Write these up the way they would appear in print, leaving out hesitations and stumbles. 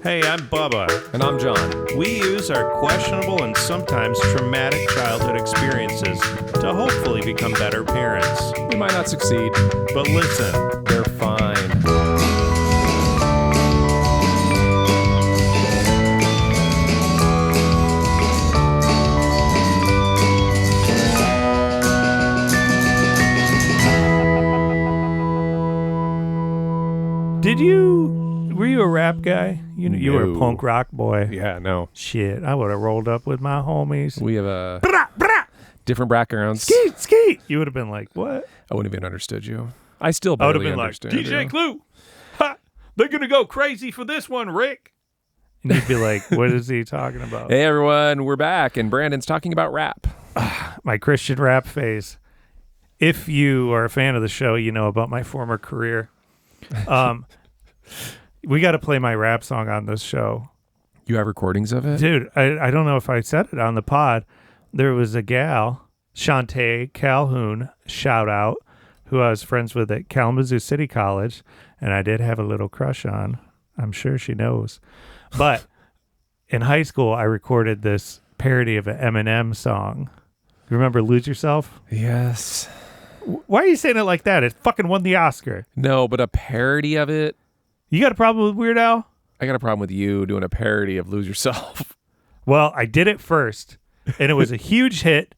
Hey, I'm Bubba. And I'm John. We use our questionable and sometimes traumatic childhood experiences to hopefully become better parents. We might not succeed, But listen, they're fine. were you a rap guy? You were a No. punk rock boy. Yeah, no. Shit, I would have rolled up with my homies. We have a Brah, brah, different backgrounds. skeet, skeet. You would have been like, what? I wouldn't have even understood you. I still I would barely have been like, understand DJ you. Clue, ha, they're going to go crazy for this one, Rick. And you'd be like, what is he talking about? Hey, everyone. We're back, and Brandon's talking about rap. My Christian rap phase. If you are a fan of the show, you know about my former career. We got to play my rap song on this show. You have recordings of it? Dude, I don't know if I said it on the pod. There was a gal, Shantae Calhoun, shout out, who I was friends with at Kalamazoo City College, and I did have a little crush on. I'm sure she knows. But in high school, I recorded this parody of an Eminem song. You remember Lose Yourself? Yes. Why are you saying it like that? It fucking won the Oscar. No, but a parody of it? You got a problem with Weird Al? I got a problem with you doing a parody of Lose Yourself. Well, I did it first, and it was a huge hit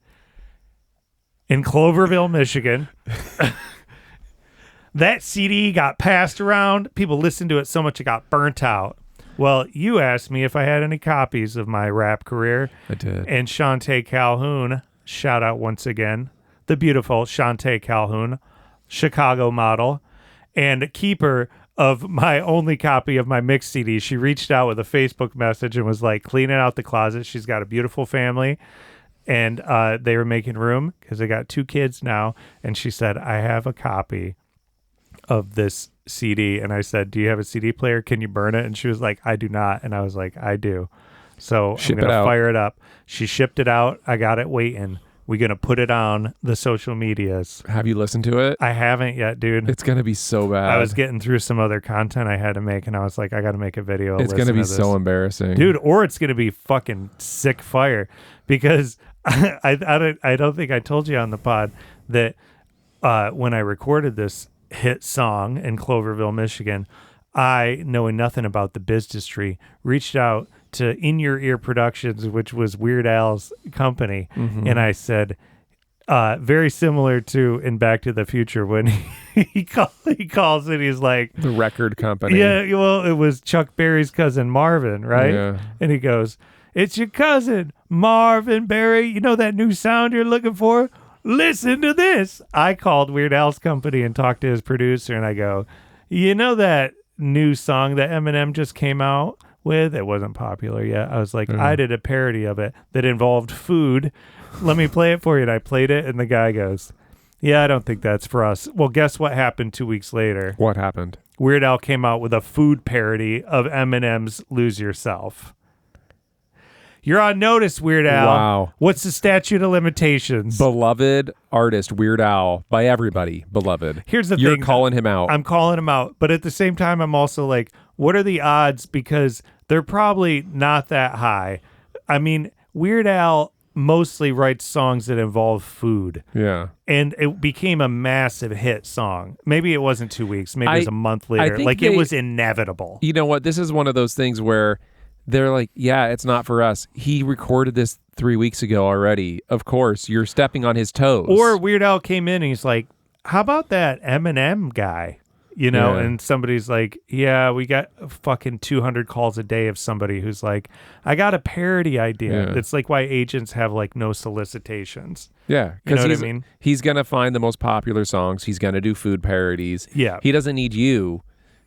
in Cloverville, Michigan. That CD got passed around. People listened to it so much it got burnt out. Well, you asked me if I had any copies of my rap career. I did. And Shantae Calhoun, shout out once again, the beautiful Shantae Calhoun, Chicago model, and keeper of my only copy of my mix CD. She reached out with a Facebook message and was like cleaning out the closet. She's got a beautiful family, and they were making room because they got 2 kids now. And she said, I have a copy of this CD. And I said, do you have a CD player? Can you burn it? And she was like, I do not. And I was like, I do. So Ship I'm going it to out. fire it up. She shipped it out. I got it waiting. We're going to put it on the social medias. Have you listened to it? I haven't yet, dude. It's going to be so bad. I was getting through some other content I had to make, and I was like, I got to make a video. It's going to be so embarrassing. embarrassing. Dude, or it's going to be fucking sick fire, because I don't think I told you on the pod that when I recorded this hit song in Cloverville, Michigan, I, knowing nothing about the business tree, reached out to In Your Ear Productions, which was Weird Al's company, and I said, very similar to in Back to the Future when he calls and he's like, The record company. yeah, well, it was Chuck Berry's cousin Marvin, right? Yeah. And he goes, it's your cousin, Marvin Berry. You know that new sound you're looking for? Listen to this. I called Weird Al's company and talked to his producer, and I go, you know that new song that Eminem just came out with? It wasn't popular yet. I was like, I did a parody of it that involved food. Let me play it for you. And I played it, and the guy goes, yeah, I don't think that's for us. Well, guess what happened 2 weeks later? What happened? Weird Al came out with a food parody of Eminem's Lose Yourself. You're on notice, Weird Al. Wow. What's the statute of limitations? Beloved artist Weird Al by everybody. Beloved. Here's the You're thing. calling him out. I'm calling him out. But at the same time, I'm also like, what are the odds? Because they're probably not that high. I mean, Weird Al mostly writes songs that involve food. Yeah. And it became a massive hit song. Maybe it wasn't 2 weeks. Maybe it was a month I later. think Like, it was inevitable. You know what? This is one of those things where they're like, yeah, it's not for us. He recorded this 3 weeks ago already. Of course, you're stepping on his toes. Or Weird Al came in and he's like, how about that Eminem guy? You know, Yeah. and somebody's like, yeah, we got fucking 200 calls a day of somebody who's like, I got a parody idea. Yeah. It's like why agents have like no solicitations. yeah, You know what I he's, mean? he's going to find the most popular songs. He's going to do food parodies. Yeah. He doesn't need you,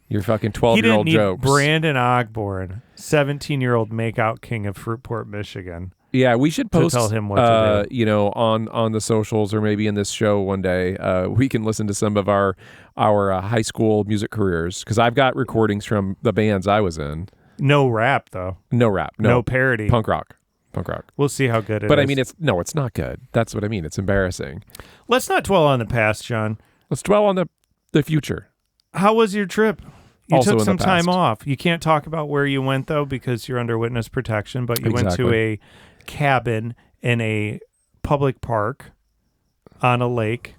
your fucking He 12-year-old didn't need jokes. Brandon Ogborn, 17-year-old makeout king of Fruitport, Michigan. Yeah, we should post, tell him what to do. you know, on the socials or maybe in this show one day. We can listen to some of our high school music careers, because I've got recordings from the bands I was in. No rap, though. No rap, No parody. punk rock. We'll see how good it is. But I mean, it's not good. That's what I mean. It's embarrassing. Let's not dwell on the past, John. Let's dwell on the future. How was your trip? You also took in some the time past. off. You can't talk about where you went, though, because you're under witness protection, but you went to Exactly. a cabin in a public park on a lake.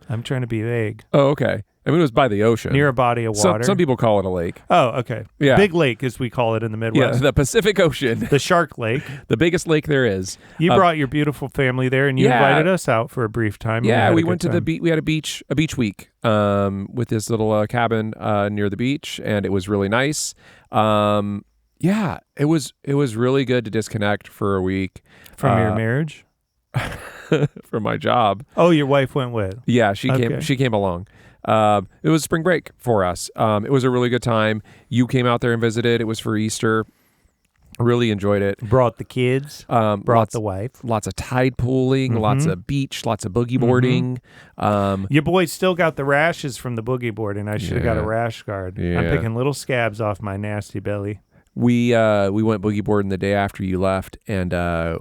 I'm trying to be vague. Oh, okay. I mean, it was by the ocean. Near a body of water. Some people call it a lake. Oh, okay. Yeah. Big lake, as we call it in the Yeah, Midwest. the Pacific Ocean. The Shark Lake. The biggest lake there is. You brought your beautiful family there, and you invited us out for a brief time. Yeah, we went to the beach. We had a beach week with this little cabin near the beach, and it was really nice. Yeah, it was really good to disconnect for a week from your marriage, from my job. Oh, your wife went with? Yeah, she came along. It was spring break for us. It was a really good time. You came out there and visited. It was for Easter. Really enjoyed it. Brought the kids. Brought the wife. Lots of tide pooling, lots of beach, lots of boogie boarding. Your boy still got the rashes from the boogie boarding. I should have got a rash guard. Yeah. I'm picking little scabs off my nasty belly. We went boogie boarding the day after you left, and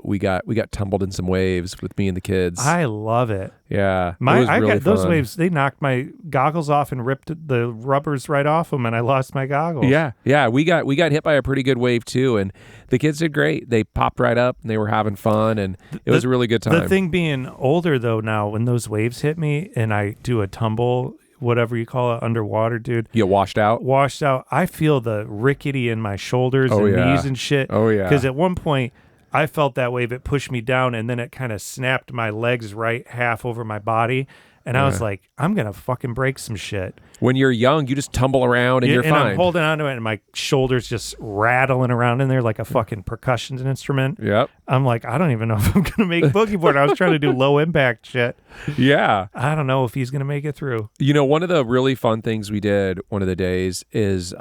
we got tumbled in some waves with me and the kids. I love it. Yeah, I got those waves. They knocked my goggles off and ripped the rubbers right off them, and I lost my goggles. Yeah. We got hit by a pretty good wave too, and the kids did great. They popped right up, and they were having fun, and it was a really good time. The thing being older though now, when those waves hit me and I do a tumble, whatever you call it, underwater, dude. You washed out? Washed out. I feel the rickety in my shoulders and knees and shit. Oh, yeah. Because at one point, I felt that wave. It pushed me down, and then it kind of snapped my legs right half over my body. And I was like, I'm going to fucking break some shit. When you're young, you just tumble around and you're fine. I'm holding on to it, and my shoulders just rattling around in there like a fucking percussion instrument. Yep. I'm like, I don't even know if I'm going to make boogie board. I was trying to do low impact shit. Yeah. I don't know if he's going to make it through. You know, one of the really fun things we did one of the days is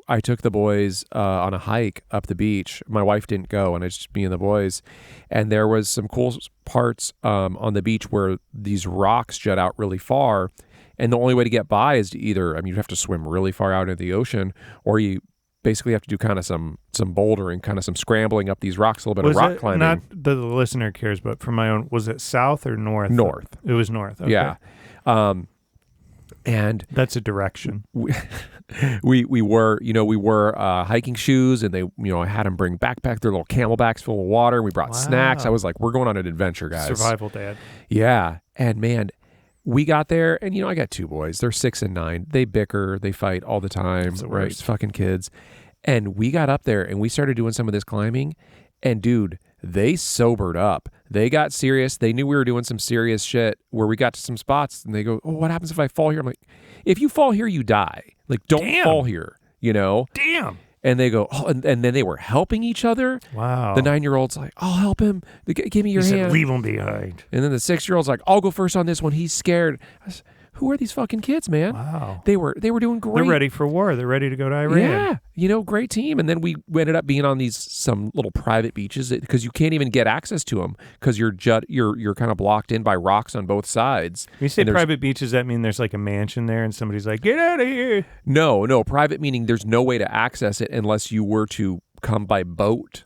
I took the boys on a hike up the beach. My wife didn't go, and it's just me and the boys. And there was some cool parts on the beach where these rocks jut out really far. And the only way to get by is to either, you have to swim really far out into the ocean, or you basically have to do kind of some bouldering, kind of some scrambling up these rocks, a little bit of rock climbing. Not that the listener cares, but for my own, was it south or north? North. It was north. Okay. Yeah. And that's a direction. We wore hiking shoes, and I had them bring backpack, their little camelbacks full of water. We brought snacks. I was like, we're going on an adventure, guys. Survival dad. Yeah. And man, we got there, and I got two boys. They're 6 and 9. They bicker, they fight all the time, right? It's fucking kids. And we got up there and we started doing some of this climbing, and dude, they sobered up. They got serious. They knew we were doing some serious shit where we got to some spots, and they go, "Oh, what happens if I fall here?" I'm like, "If you fall here, you die. Like, don't fall here, Damn. And they go, "Oh," and then they were helping each other. Wow. The 9-year-old's like, "I'll help him. Give me your hand." Said, leave him behind. And then the 6-year-old's like, "I'll go first on this one. He's scared." I said, who are these fucking kids, man? Wow. They were doing great. They're ready for war. They're ready to go to Iran. Yeah. Great team. And then we ended up being on some little private beaches because you can't even get access to them because you're kind of blocked in by rocks on both sides. When you say private beaches, that mean there's like a mansion there and somebody's like, get out of here? No. Private meaning there's no way to access it unless you were to come by boat.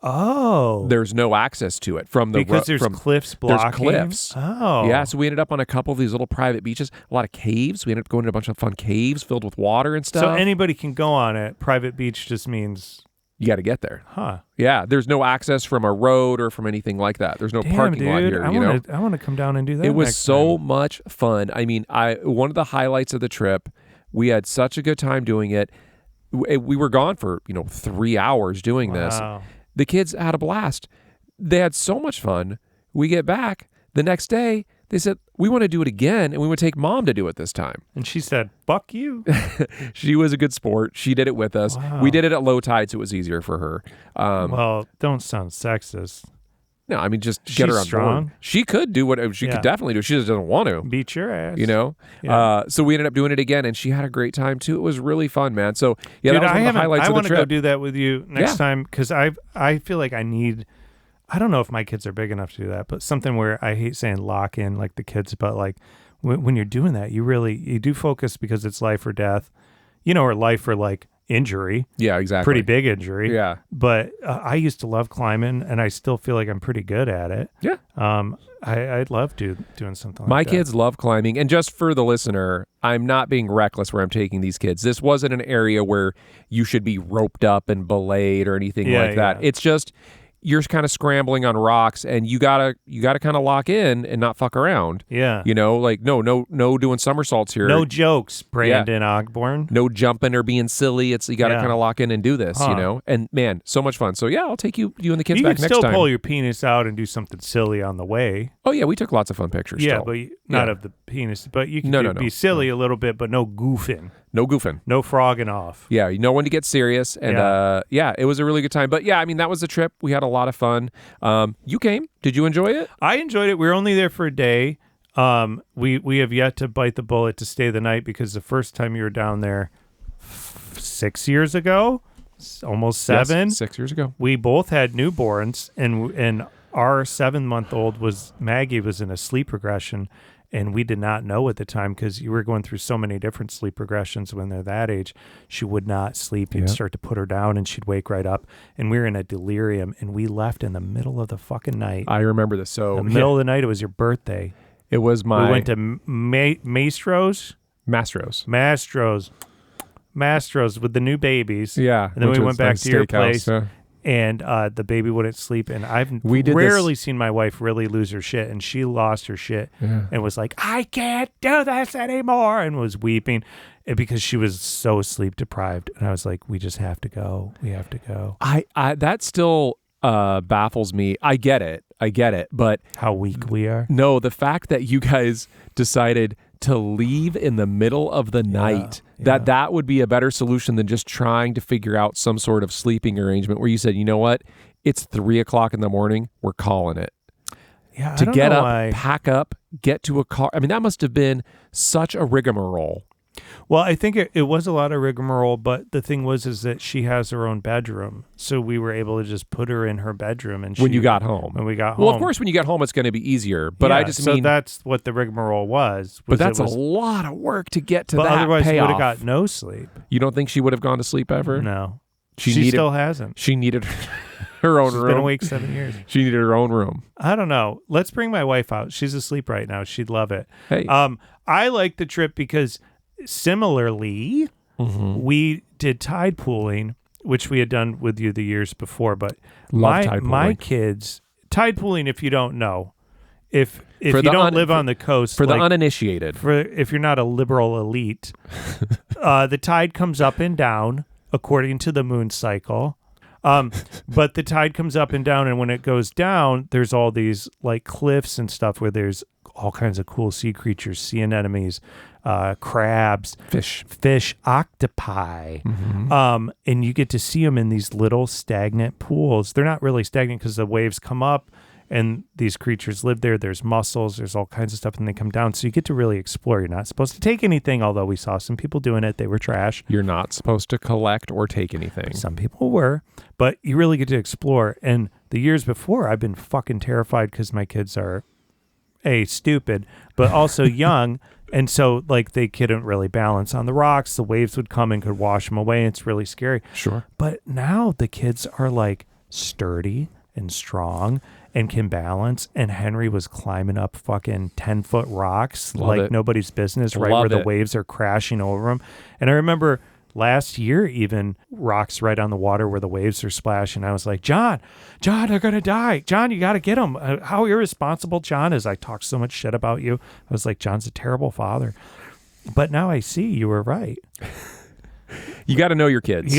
Oh. There's no access to it because there's cliffs blocking? There's cliffs. Oh. Yeah, so we ended up on a couple of these little private beaches, a lot of caves. We ended up going to a bunch of fun caves filled with water and stuff. So anybody can go on it. Private beach just means... You got to get there. Huh. Yeah, there's no access from a road or from anything like that. There's no parking lot here, I want to come down and do that. It was so much fun. One of the highlights of the trip, we had such a good time doing it. We were gone for, 3 hours doing this. The kids had a blast. They had so much fun. We get back the next day. They said, we want to do it again, and we would take Mom to do it this time. And she said, fuck you. She was a good sport. She did it with us. Wow. We did it at low tide, so it was easier for her. Well, don't sound sexist. No, just get her on strong. board. She could do what she could definitely do. She just doesn't want to. Beat your ass. Yeah. So we ended up doing it again, and she had a great time too. It was really fun, man. So yeah, dude, that was one of the highlights of the trip. I want to go do that with you next time because I feel like I need. I don't know if my kids are big enough to do that, but something where I hate saying lock in like the kids, but like when you're doing that, you do focus because it's life or death, or life or like injury. Yeah, exactly. Pretty big injury. Yeah. But I used to love climbing, and I still feel like I'm pretty good at it. Yeah. I'd love doing something like My that. kids love climbing. And just for the listener, I'm not being reckless where I'm taking these kids. This wasn't an area where you should be roped up and belayed or anything like that. It's just you're kind of scrambling on rocks, and you gotta kind of lock in and not fuck around. Yeah. Like no doing somersaults here. No jokes, Brandon Ogborn. No jumping or being silly. It's you got to kind of lock in and do this, Huh. And man, so much fun. So yeah, I'll take you and the kids You back can next still time. pull your penis out and do something silly on the way. Oh yeah, we took lots of fun pictures. Yeah, still. but not of the penis. But you can No. be silly a little bit, but no goofing. No goofing. No frogging off. Yeah, you know when to get serious. And it was a really good time. But yeah, I mean, that was the trip. We had a lot of fun. You came. Did you enjoy it? I enjoyed it. We were only there for a day. We have yet to bite the bullet to stay the night because the first time you were down there 6 years ago, almost 7. Yes, 6 years ago. We both had newborns, and our 7-month-old Maggie was in a sleep regression. And we did not know at the time because you were going through so many different sleep regressions when they're that age. She would not sleep. You'd start to put her down and she'd wake right up. And we were in a delirium and we left in the middle of the fucking night. I remember this. So the middle of the night, it was your birthday. It was We went to Mastro's with the new babies. Yeah. And then we went back to your place. Yeah. And the baby wouldn't sleep. And I've We did rarely seen my wife really lose her shit. And she lost her shit and was like, I can't do this anymore. And was weeping because she was so sleep deprived. And I was like, we just have to go. We have to go. I that still baffles me. I get it. But How weak we are. no, the fact that you guys decided to leave in the middle of the night, that would be a better solution than just trying to figure out some sort of sleeping arrangement where you said, you know what, it's 3:00 in the morning, we're calling it. Yeah, To get up, pack up, get to a car. I mean, that must have been such a rigmarole. Well, I think it was a lot of rigmarole, but the thing is that she has her own bedroom. So we were able to just put her in her bedroom. And When you got home. When we got home. Well, of course, when you get home, it's going to be easier. But I just mean... So that's what the rigmarole was. But that's a lot of work to get to but that otherwise, payoff. we would have got no sleep. You don't think she would have gone to sleep ever? No. She still hasn't. She needed her own She's room. been awake 7 years. She needed her own room. I don't know. Let's bring my wife out. She's asleep right now. She'd love it. Hey. I like the trip because similarly, we did tide pooling, which we had done with you the years before. But my kids, tide pooling, if you don't know, if you don't live on the coast, for the uninitiated, if you're not a liberal elite, the tide comes up and down according to the moon cycle. But the tide comes up and down, and when it goes down, there's all these like cliffs and stuff where there's all kinds of cool sea creatures, sea anemones, crabs, fish, octopi. And you get to see them in these little stagnant pools. They're not really stagnant because the waves come up and these creatures live there. There's mussels, there's all kinds of stuff, and they come down. So you get to really explore. You're not supposed to take anything, although we saw some people doing it. They were trash. You're not supposed to collect or take anything. Some people were, but you really get to explore. And the years before, I've been fucking terrified because my kids are stupid, but also young. And so like they couldn't really balance on the rocks. The waves would come and could wash them away. It's really scary. Sure. But now the kids are like sturdy and strong and can balance. And Henry was climbing up fucking 10-foot rocks nobody's business, right where the waves are crashing over him. And I remember last year, even rocks right on the water where the waves are splashing. I was like, John, they're going to die. John, you got to get them. How irresponsible John is. I talked so much shit about you. I was like, John's a terrible father. But now I see you were right. You got to know your kids.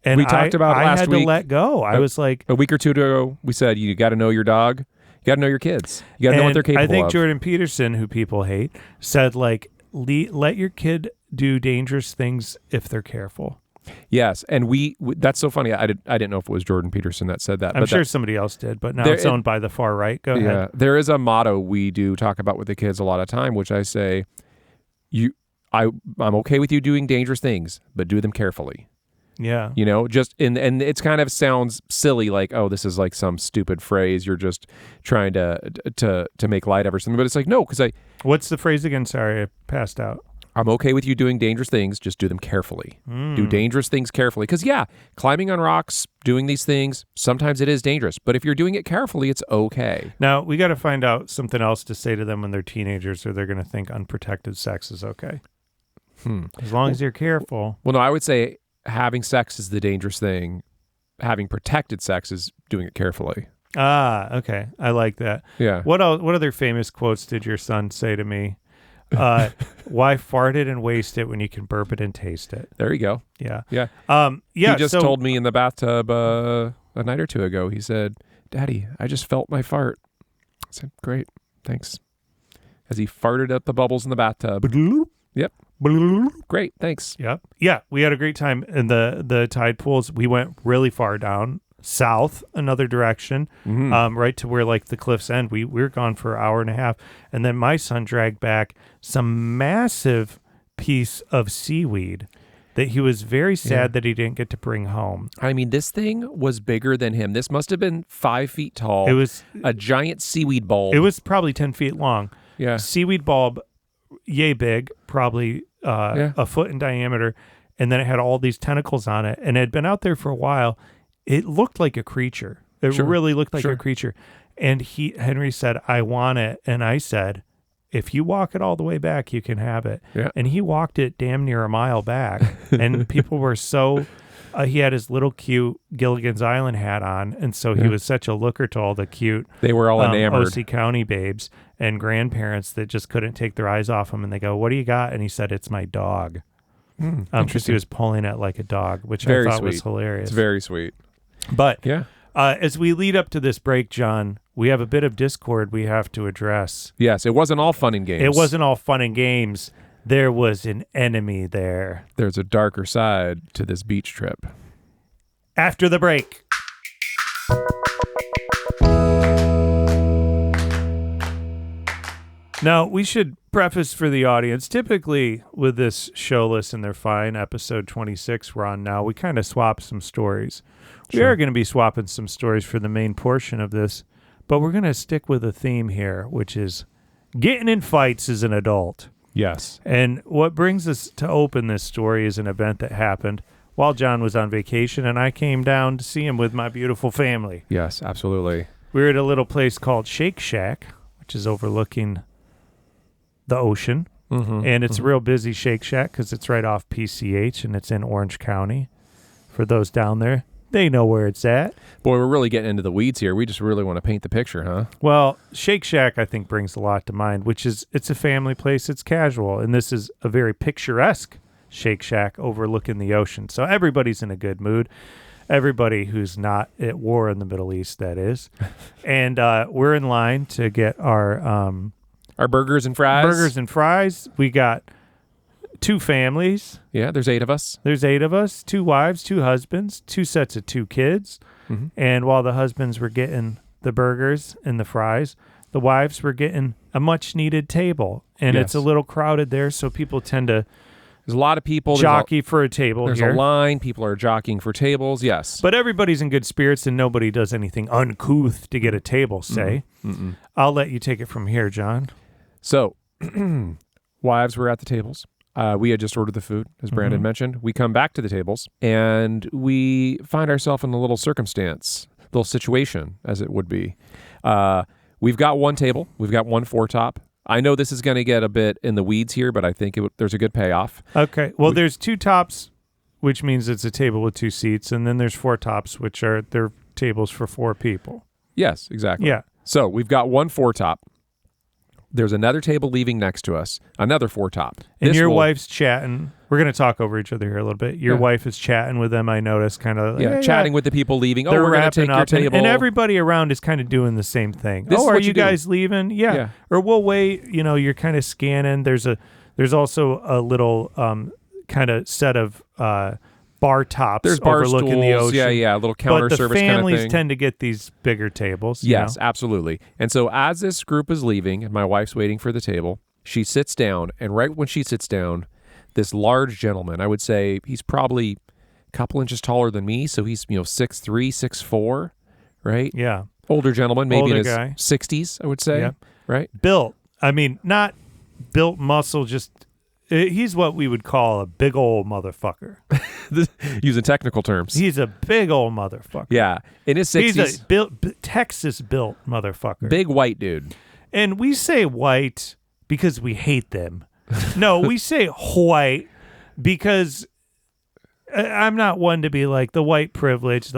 And we talked about I last had week. To let go. I was like... A week or two ago, we said, you got to know your dog. You got to know your kids. You got to know what they're capable of. I think Jordan Peterson, who people hate, said, like, let your kid do dangerous things if they're careful. Yes, and we that's so funny. I didn't know if it was Jordan Peterson that said that. I'm sure somebody else did, but now it's owned by the far right. Go ahead. There is a motto we do talk about with the kids a lot of time, which I say, I'm okay with you doing dangerous things, but do them carefully. Yeah. You know, just and it's kind of sounds silly, like, oh, this is like some stupid phrase. You're just trying to make light of or something. But it's like, no, because What's the phrase again? Sorry, I passed out. I'm okay with you doing dangerous things. Just do them carefully. Do dangerous things carefully. Because, climbing on rocks, doing these things, sometimes it is dangerous. But if you're doing it carefully, it's okay. Now, we got to find out something else to say to them when they're teenagers, or they're going to think unprotected sex is okay. As long as you're careful. Well, no, I would say having sex is the dangerous thing. Having protected sex is doing it carefully. Ah, okay. I like that. Yeah. What other famous quotes did your son say to me? Why fart it and waste it when you can burp it and taste it? There you go. Yeah. Yeah. Yeah. He just told me in the bathtub a night or two ago. He said, "Daddy, I just felt my fart." I said, "Great, thanks." As he farted up the bubbles in the bathtub. Yep. Great, thanks. Yep. Yeah. We had a great time in the tide pools. We went really far down south, another direction, right to where like the cliffs end. We were gone for an hour and a half, and then my son dragged back some massive piece of seaweed that he was very sad that he didn't get to bring home. I mean, this thing was bigger than him. This must have been 5 feet tall. It was a giant seaweed bulb. It was probably 10 feet long. Yeah. Seaweed bulb, yay big, probably a foot in diameter, and then it had all these tentacles on it, and it had been out there for a while. It looked like a creature. It really looked like a creature. And Henry said, "I want it." And I said, "If you walk it all the way back, you can have it." Yeah. And he walked it damn near a mile back. And people were so, he had his little cute Gilligan's Island hat on. And so he was such a looker to all the cute They were all enamored. OC County babes and grandparents that just couldn't take their eyes off him. And they go, "What do you got?" And he said, "It's my dog." Because he was pulling it like a dog, which Very I thought sweet. was hilarious. It's very sweet. But Yeah. as we lead up to this break, John, we have a bit of discord we have to address. Yes, it wasn't all fun and games. It wasn't all fun and games. There was an enemy there. There's a darker side to this beach trip. After the break. Now, we should preface for the audience, typically with this show listen, they're fine. Episode 26 we're on now. We kind of swap some stories. We are going to be swapping some stories for the main portion of this, but we're going to stick with a theme here, which is getting in fights as an adult. Yes. And what brings us to open this story is an event that happened while John was on vacation, and I came down to see him with my beautiful family. Yes, absolutely. We were at a little place called Shake Shack, which is overlooking the ocean. And it's a real busy Shake Shack because it's right off PCH, and it's in Orange County. For those down there, they know where it's at. Boy, we're really getting into the weeds here. We just really want to paint the picture, huh? Well, Shake Shack, I think, brings a lot to mind, which is it's a family place. It's casual, and this is a very picturesque Shake Shack overlooking the ocean. So everybody's in a good mood. Everybody who's not at war in the Middle East, that is. And we're in line to get our burgers and fries. Burgers and fries. We got 2 families. Yeah, there's 8 of us. There's 8 of us, 2 wives, 2 husbands, 2 sets of 2 kids. And while the husbands were getting the burgers and the fries, the wives were getting a much-needed table. And it's a little crowded there, so people tend to There's a lot of people. jockey for a table There's here. a line. People are jockeying for tables. Yes. But everybody's in good spirits, and nobody does anything uncouth to get a table, say. I'll let you take it from here, John. So, wives were at the tables. We had just ordered the food, as Brandon mentioned. We come back to the tables, and we find ourselves in a little situation, as it would be. We've got one table. We've got one 4-top. I know this is going to get a bit in the weeds here, but I think there's a good payoff. Okay. Well, there's 2 tops, which means it's a table with 2 seats, and then there's 4 tops, which are they're tables for 4 people. Yes, exactly. Yeah. So we've got one 4-top. There's another table leaving next to us, another 4-top. And your wife's chatting. We're going to talk over each other here a little bit. Your Yeah. wife is chatting with them, I noticed, kind of. Chatting with the people leaving. They're We're going to wrapping take your up, and- table. and everybody around is kind of doing the same thing. This is are what you you do. guys leaving? Yeah. Or we'll wait. You're kind of scanning. There's also a little kind of set of bar tops There's bar overlooking stools. the ocean. Yeah, a little counter But the service kind of families thing. tend to get these bigger tables. Yes, absolutely. And so as this group is leaving, and my wife's waiting for the table, she sits down, and right when she sits down, this large gentleman, I would say he's probably a couple inches taller than me, so he's 6'3", 6'4", right? Yeah. Older gentleman, maybe Older in his guy. 60s, I would say, Yeah. right? Built. I mean, not built muscle, just he's what we would call a big old motherfucker. Using technical terms. He's a big old motherfucker. Yeah. In his 60s. He's a Texas-built motherfucker. Big white dude. And we say white because we hate them. No, we say white because I'm not one to be like the white privilege.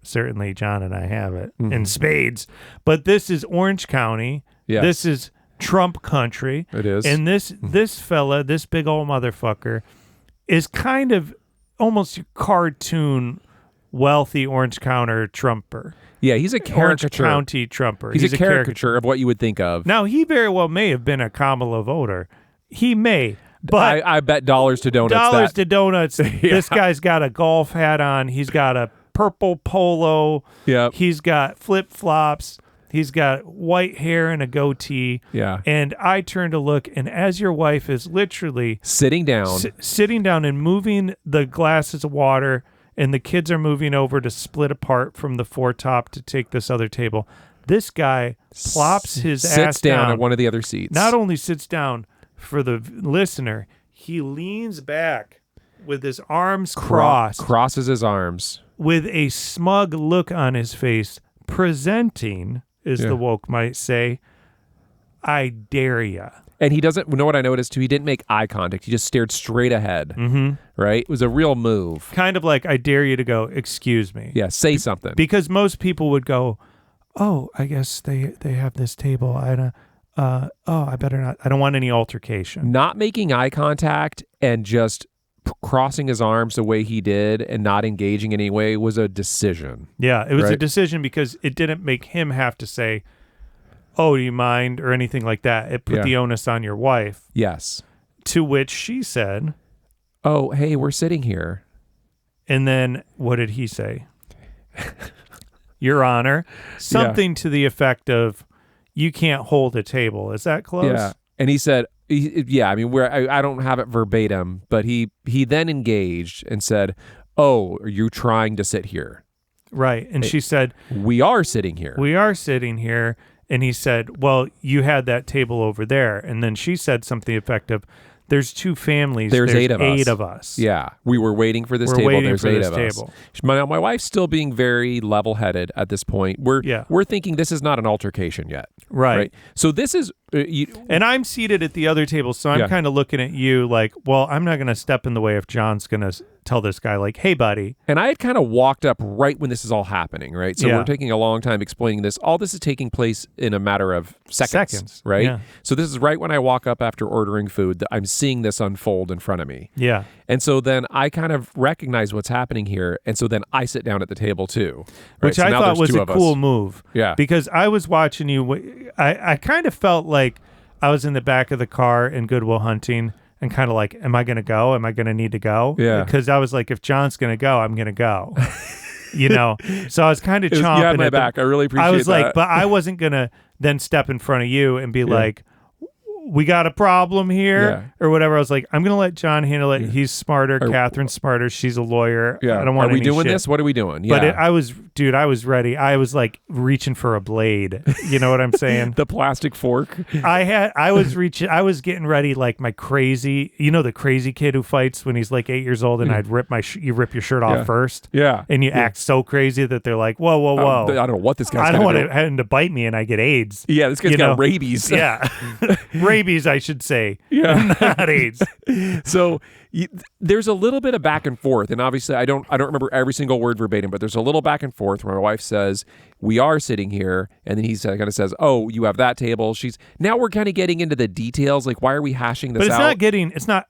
Certainly John and I have it in spades. But this is Orange County. Yes. This is Trump country. It is. And this fella, this big old motherfucker, is kind of almost a cartoon wealthy Orange County Trumper. Yeah, he's a caricature. Orange County Trumper. He's a caricature of what you would think of. Now, he very well may have been a Kamala voter. He may. But I bet dollars to donuts. This guy's got a golf hat on. He's got a purple polo. Yeah. He's got flip-flops. He's got white hair and a goatee. Yeah. And I turn to look, and as your wife is literally sitting down and moving the glasses of water, and the kids are moving over to split apart from the foretop to take this other table, this guy plops his ass sits down at one of the other seats. Not only sits down for the listener, he leans back with his arms crossed. Crosses his arms. With a smug look on his face, presenting, as the woke might say, I dare ya. And he doesn't know what I noticed too. He didn't make eye contact. He just stared straight ahead. Mm-hmm. Right? It was a real move. Kind of like, I dare you to go, excuse me. Yeah, say something. Because most people would go, oh, I guess they have this table. I better not. I don't want any altercation. Not making eye contact and just crossing his arms the way he did and not engaging in any way was a decision. Yeah, it was a decision because it didn't make him have to say, oh, do you mind, or anything like that. It put the onus on your wife. Yes. To which she said, oh, hey, we're sitting here. And then what did he say? Your Honor. Something to the effect of, you can't hold a table. Is that close? Yeah. And he said, I mean, I don't have it verbatim, but he then engaged and said, oh, are you trying to sit here? Right. And she said, we are sitting here. We are sitting here. And he said, well, you had that table over there. And then she said something effective. There's two families. There's eight of us. Yeah. We were waiting for this table. There's eight of us. My wife's still being very level-headed at this point. We're thinking this is not an altercation yet. Right. So this is... and I'm seated at the other table, so I'm kind of looking at you like, well, I'm not going to step in the way if John's going to tell this guy, like, hey, buddy. And I had kind of walked up right when this is all happening, right? So we're taking a long time explaining this. All this is taking place in a matter of seconds. Right? Yeah. So this is right when I walk up after ordering food that I'm seeing this unfold in front of me. Yeah. And so then I kind of recognize what's happening here, and so then I sit down at the table too. Right? Which I thought was a cool move. Yeah. Because I was watching you. I kind of felt like I was in the back of the car in Good Will Hunting and kind of like, am I going to go? Am I going to need to go? Yeah. Because I was like, if John's going to go, I'm going to go. You know? So I was kind of chomping. You had my back. I really appreciate that. I was like, but I wasn't going to then step in front of you and be like, we got a problem here or whatever. I was like, I'm going to let John handle it. He's smarter. Catherine's smarter. She's a lawyer. Yeah. I don't want Are we any doing shit. this? What are we doing? Yeah. But I was ready. I was like reaching for a blade. You know what I'm saying? The plastic fork. I was getting ready like my crazy, the crazy kid who fights when he's like 8 years old and I'd rip you rip your shirt off first. Yeah. And you act so crazy that they're like, whoa. I don't know what this guy's I don't want him to bite me and I get AIDS. Yeah, this guy's got rabies. Yeah. Rabies, I should say. Yeah. Not AIDS. So there's a little bit of back and forth, and obviously I don't remember every single word verbatim, but there's a little back and forth where my wife says, we are sitting here, and then he kind of says, oh, you have that table. Now we're kind of getting into the details, like why are we hashing this out? But it's not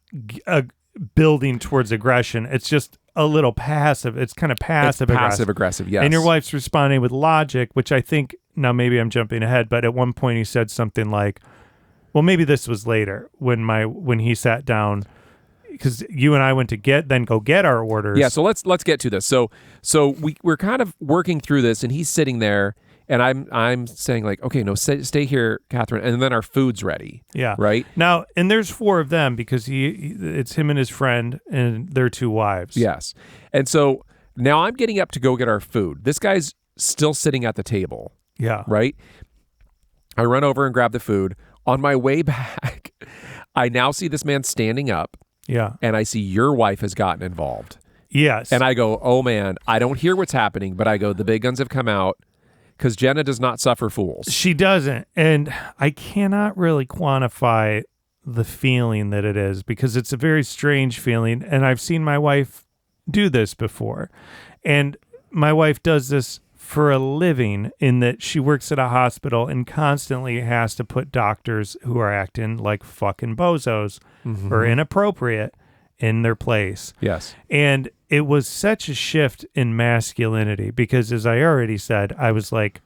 building towards aggression. It's just a little passive. It's kind of passive aggressive, yes. And your wife's responding with logic, which I think, now maybe I'm jumping ahead, but at one point he said something like, well, maybe this was later when he sat down, because you and I went to go get our orders. Yeah, so let's get to this. So we're kind of working through this, and he's sitting there, and I'm saying like, okay, no, stay here, Catherine, and then our food's ready. Yeah, right now, and there's 4 of them because it's him and his friend and their 2 wives. Yes, and so now I'm getting up to go get our food. This guy's still sitting at the table. Yeah, right. I run over and grab the food. On my way back, I now see this man standing up, Yeah. and I see your wife has gotten involved. Yes. And I go, oh man, I don't hear what's happening, but I go, the big guns have come out, because Jenna does not suffer fools. She doesn't. And I cannot really quantify the feeling that it is, because it's a very strange feeling. And I've seen my wife do this before. And my wife does this for a living, in that she works at a hospital and constantly has to put doctors who are acting like fucking bozos or inappropriate in their place. Yes. And it was such a shift in masculinity, because, as I already said, I was like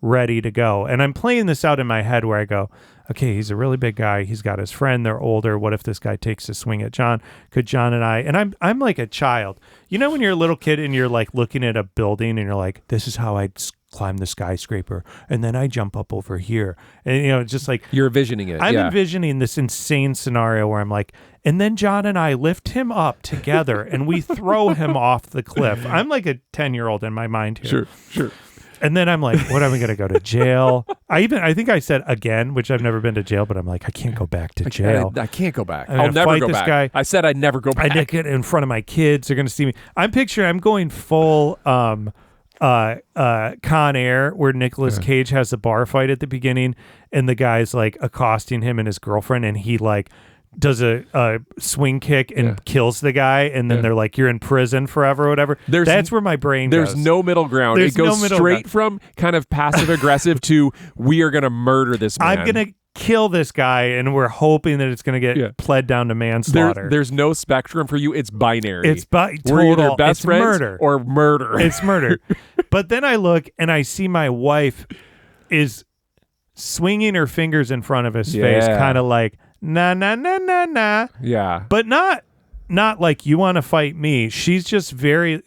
ready to go. And I'm playing this out in my head where I go, okay, he's a really big guy. He's got his friend. They're older. What if this guy takes a swing at John? Could John and I, and I'm like a child. You know, when you're a little kid and you're like looking at a building and you're like, this is how I'd climb the skyscraper. And then I jump up over here. And, you know, just like, you're envisioning it. I'm envisioning this insane scenario where I'm like, and then John and I lift him up together and we throw him off the cliff. I'm like a 10-year-old in my mind here. Sure. And then I'm like, what, am I going to go to jail? I think I said again, which I've never been to jail, but I'm like, I can't go back to jail. I can't go back. I'm I'll gonna never fight go this back. guy. I said I'd never go back. I get in front of my kids. They're going to see me. I'm going full Con Air, where Nicolas Cage has the bar fight at the beginning, and the guy's like accosting him and his girlfriend, and he like does a swing kick and kills the guy, and then they're like, you're in prison forever or whatever. That's where my brain goes. There's no middle ground. There's it goes no middle straight ground. from kind of passive aggressive to, we are going to murder this man. I'm going to kill this guy, and we're hoping that it's going to get pled down to manslaughter. There's no spectrum for you. It's binary. It's We're either best friends murder. or murder. It's murder. But then I look and I see my wife is swinging her fingers in front of his face, kind of like, nah, nah, nah, nah, nah. Yeah. But not like, you want to fight me. She's just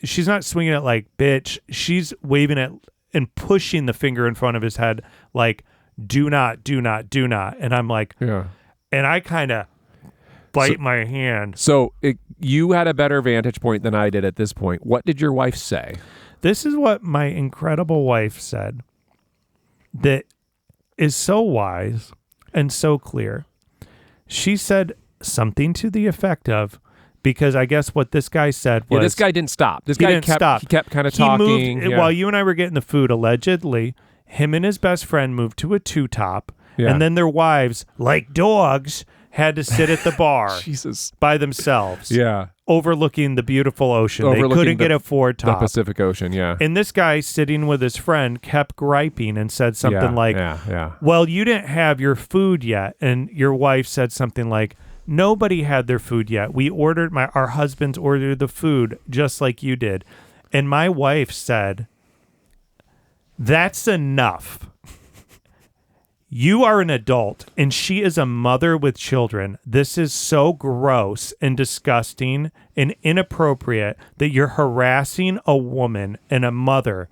she's not swinging it like, bitch. She's waving it and pushing the finger in front of his head like, do not, do not, do not. And I'm like, and I kind of bite my hand. So you had a better vantage point than I did at this point. What did your wife say? This is what my incredible wife said, that is so wise and so clear. She said something to the effect of, because I guess what this guy said was... this guy didn't stop. He kept kind of talking. Moved, while you and I were getting the food, allegedly, him and his best friend moved to a two-top, and then their wives, like dogs, had to sit at the bar by themselves, overlooking the beautiful ocean. They couldn't get a four-top. The Pacific Ocean, And this guy, sitting with his friend, kept griping and said something like, well, you didn't have your food yet. And your wife said something like, nobody had their food yet. We ordered, our husbands ordered the food just like you did. And my wife said, that's enough. You are an adult, and she is a mother with children. This is so gross and disgusting and inappropriate that you're harassing a woman and a mother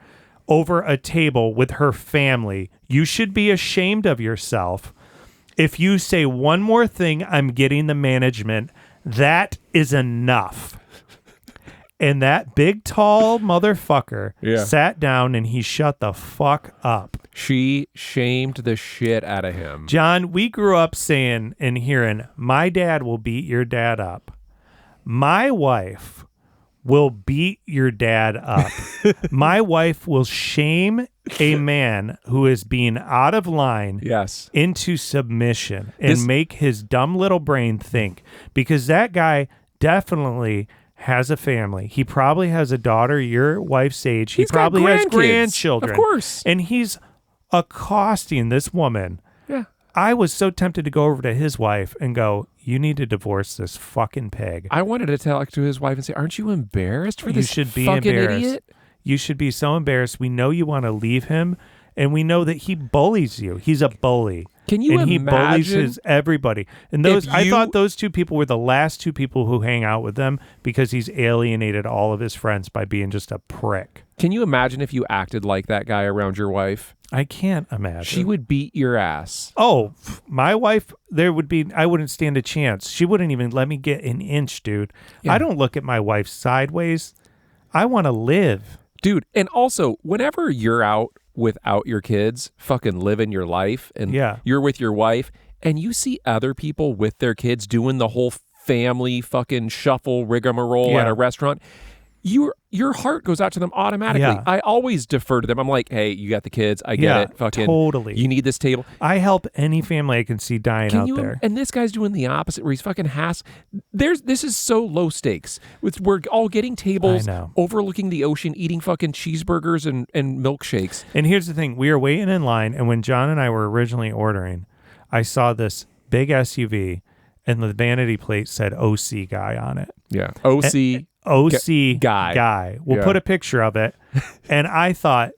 over a table with her family. You should be ashamed of yourself. If you say one more thing, I'm getting the management. That is enough. And that big, tall motherfucker sat down and he shut the fuck up. She shamed the shit out of him. John, we grew up saying and hearing, my dad will beat your dad up. My wife will beat your dad up. My wife will shame a man who is being out of line into submission and make his dumb little brain think. Because that guy definitely has a family. He probably has a daughter your wife's age. He probably has grandchildren. Of course. And he's accosting this woman. Yeah. I was so tempted to go over to his wife and go, you need to divorce this fucking pig. I wanted to talk to his wife and say, aren't you embarrassed for this fucking embarrassed. Idiot? You should be so embarrassed. We know you want to leave him, and we know that he bullies you. He's a bully. Can you imagine? He bullies everybody. And I thought those two people were the last two people who hang out with them, because he's alienated all of his friends by being just a prick. Can you imagine if you acted like that guy around your wife? I can't imagine. She would beat your ass. Oh, my wife, I wouldn't stand a chance. She wouldn't even let me get an inch, dude. Yeah. I don't look at my wife sideways. I want to live. Dude, and also, whenever you're out without your kids, fucking living your life, and you're with your wife, and you see other people with their kids doing the whole family fucking shuffle rigmarole at a restaurant, your heart goes out to them automatically. Yeah. I always defer to them. I'm like, hey, you got the kids. I get it. Fucking totally. You need this table. I help any family I can see dying out there. And this guy's doing the opposite, where he's fucking This is so low stakes. We're all getting tables, overlooking the ocean, eating fucking cheeseburgers and milkshakes. And here's the thing: we were waiting in line, and when John and I were originally ordering, I saw this big SUV, and the vanity plate said "OC Guy" on it. Yeah, OC guy. We'll put a picture of it. And I thought,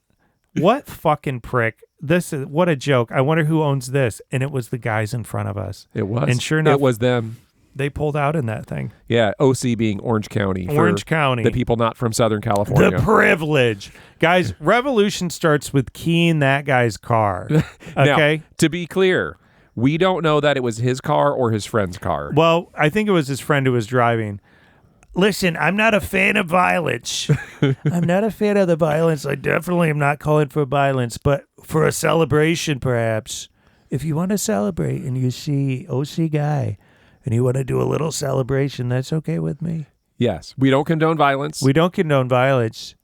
what fucking prick. What a joke. I wonder who owns this. And it was the guys in front of us. It was. And sure enough, it was them. They pulled out in that thing. Yeah, OC being Orange County. Orange County. The people not from Southern California. The privilege. Guys, revolution starts with keying that guy's car. Okay? Now, to be clear, we don't know that it was his car or his friend's car. Well, I think it was his friend who was driving. Listen, I'm not a fan of violence. I'm not a fan of the violence. I definitely am not calling for violence, but for a celebration, perhaps. If you want to celebrate and you see OC Guy and you want to do a little celebration, that's okay with me. Yes. We don't condone violence. We don't condone violence,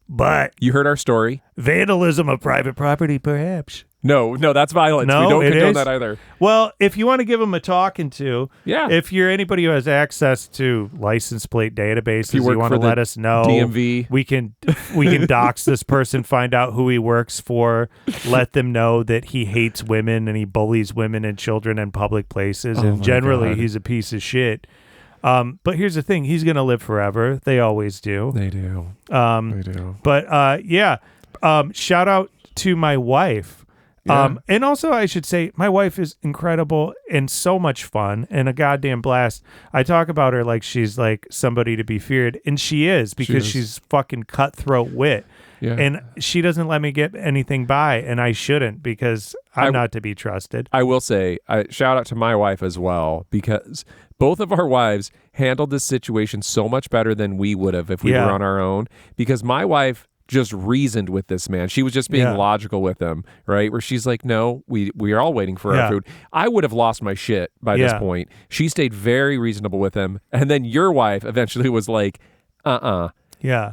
but... You heard our story. Vandalism of private property, perhaps. No, that's violence. No, we don't condone is. that either. Well, if you want to give them a talking to, yeah. If you're anybody who has access to license plate databases, you want to let us know. DMV. We can dox this person, find out who he works for, let them know that he hates women and he bullies women and children in public places, and generally he's a piece of shit. But here's the thing: he's gonna live forever. They always do. They do. They do. But shout out to my wife. Yeah. And also I should say my wife is incredible and so much fun and a goddamn blast. I talk about her like she's like somebody to be feared, and she is, because she's fucking cutthroat wit. Yeah. And she doesn't let me get anything by, and I shouldn't, because I'm not to be trusted. I will say, shout out to my wife as well, because both of our wives handled this situation so much better than we would have if we were on our own, because my wife just reasoned with this man. She was just being logical with him, right? Where she's like, no, we are all waiting for our food. I would have lost my shit by this point. She stayed very reasonable with him. And then your wife eventually was like, no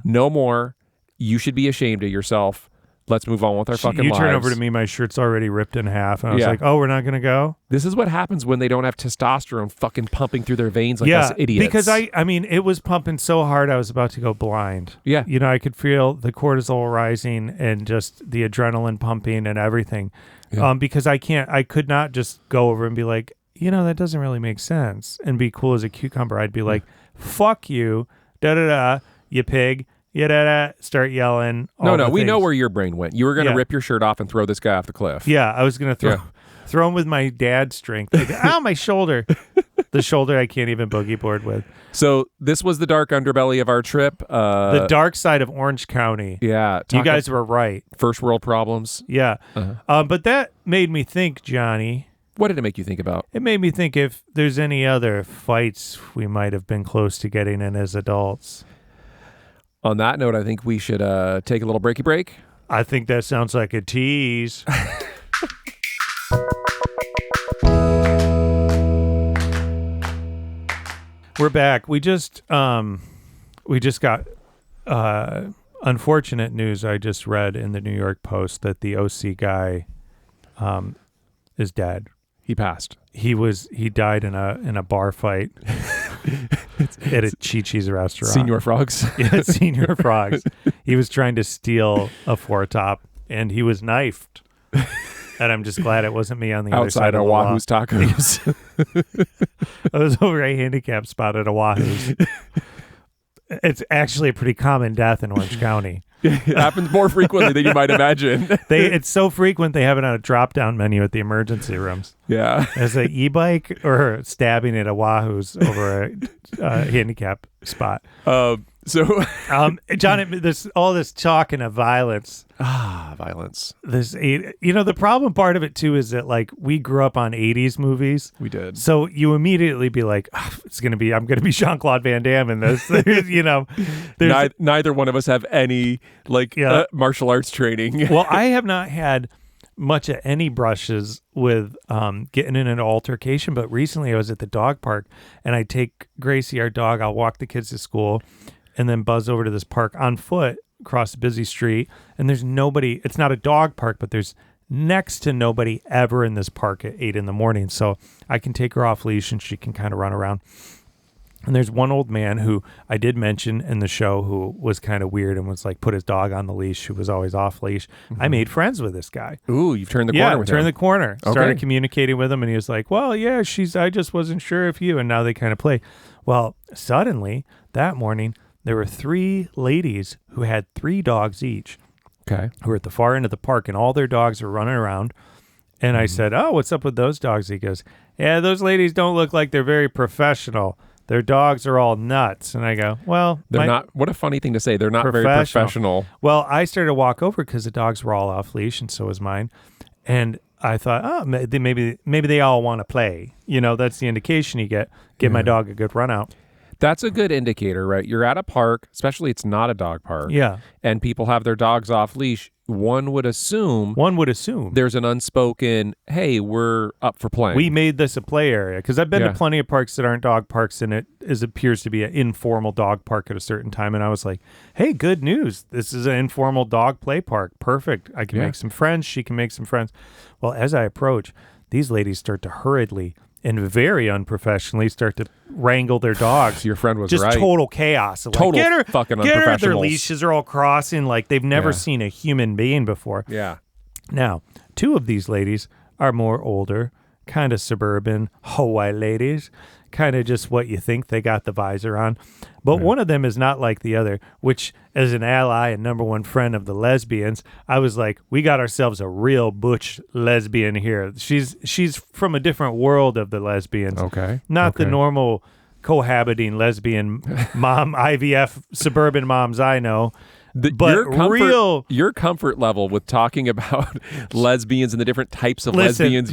more. You should be ashamed of yourself. Let's move on with our fucking lives. You turn over to me, my shirt's already ripped in half. And I was like, oh, we're not going to go? This is what happens when they don't have testosterone fucking pumping through their veins like us idiots. Because I mean, it was pumping so hard I was about to go blind. Yeah. You know, I could feel the cortisol rising and just the adrenaline pumping and everything. Yeah. Because I could not just go over and be like, you know, that doesn't really make sense, and be cool as a cucumber. I'd be like, fuck you, da-da-da, you pig. Start yelling. No, we know where your brain went. You were going to rip your shirt off and throw this guy off the cliff. Yeah, I was going to throw him with my dad's strength. Like, ow, my shoulder. The shoulder I can't even boogie board with. So this was the dark underbelly of our trip. The dark side of Orange County. Yeah. You guys were right. First world problems. Yeah. But that made me think, Johnny. What did it make you think about? It made me think if there's any other fights we might have been close to getting in as adults. On that note, I think we should take a little breaky break. I think that sounds like a tease. We're back. We just got unfortunate news. I just read in the New York Post that the OC guy is dead. He passed. He died in a bar fight. At a Chi-Chi's restaurant. Senior Frogs? Yeah, Senior Frogs. He was trying to steal a Four Top, and he was knifed. And I'm just glad it wasn't me on the other side of Wahoo's Tacos. I was over a handicap spot at a Wahoo's. It's actually a pretty common death in Orange County. It happens more frequently than you might imagine. It's so frequent they have it on a drop-down menu at the emergency rooms. Yeah. As an e-bike or stabbing at a Wahoo's over a handicap spot. John, there's all this talking of violence. Violence. The problem part of it too is that like we grew up on 80s movies. We did. So you immediately be like, I'm gonna be Jean-Claude Van Damme in this. Neither one of us have any martial arts training. Well, I have not had much of any brushes with getting in an altercation, but recently I was at the dog park and I take Gracie, our dog, I'll walk the kids to school and then buzz over to this park on foot across a busy street, and there's nobody. It's not a dog park, but there's next to nobody ever in this park at 8 a.m. So I can take her off leash and she can kind of run around. And there's one old man who I did mention in the show who was kind of weird and was like put his dog on the leash, who was always off leash. I made friends with this guy. Ooh, you've turned the corner with him. Turned the corner. Okay. Started communicating with him, and he was like, well, yeah, I just wasn't sure if you, and now they kind of play. Well, suddenly that morning, there were 3 ladies who had 3 dogs each. Okay. Who were at the far end of the park, and all their dogs were running around. And I said, oh, what's up with those dogs? He goes, yeah, those ladies don't look like they're very professional. Their dogs are all nuts. And I go, well, they're not. What a funny thing to say. They're not very professional. Well, I started to walk over because the dogs were all off leash, and so was mine. And I thought, oh, maybe they all want to play. You know, that's the indication you get. Give my dog a good run out. That's a good indicator, right? You're at a park, especially it's not a dog park. Yeah. And people have their dogs off leash. One would assume there's an unspoken, hey, we're up for playing. We made this a play area because I've been to plenty of parks that aren't dog parks, and it appears to be an informal dog park at a certain time. And I was like, hey, good news. This is an informal dog play park. Perfect. I can make some friends. She can make some friends. Well, as I approach, these ladies start to hurriedly and very unprofessionally start to wrangle their dogs. Your friend was just right. Total chaos. Like, Total fucking unprofessionals. Their leashes are all crossing like they've never seen a human being before. Yeah. Now, 2 of these ladies are more older, kind of suburban Hawaii ladies, kind of just what you think. They got the visor on. But one of them is not like the other, which as an ally and number one friend of the lesbians, I was like, we got ourselves a real butch lesbian here. She's from a different world of the lesbians. Okay. Not the normal cohabiting lesbian mom, IVF suburban moms I know. Your comfort level with talking about lesbians and the different types of lesbians,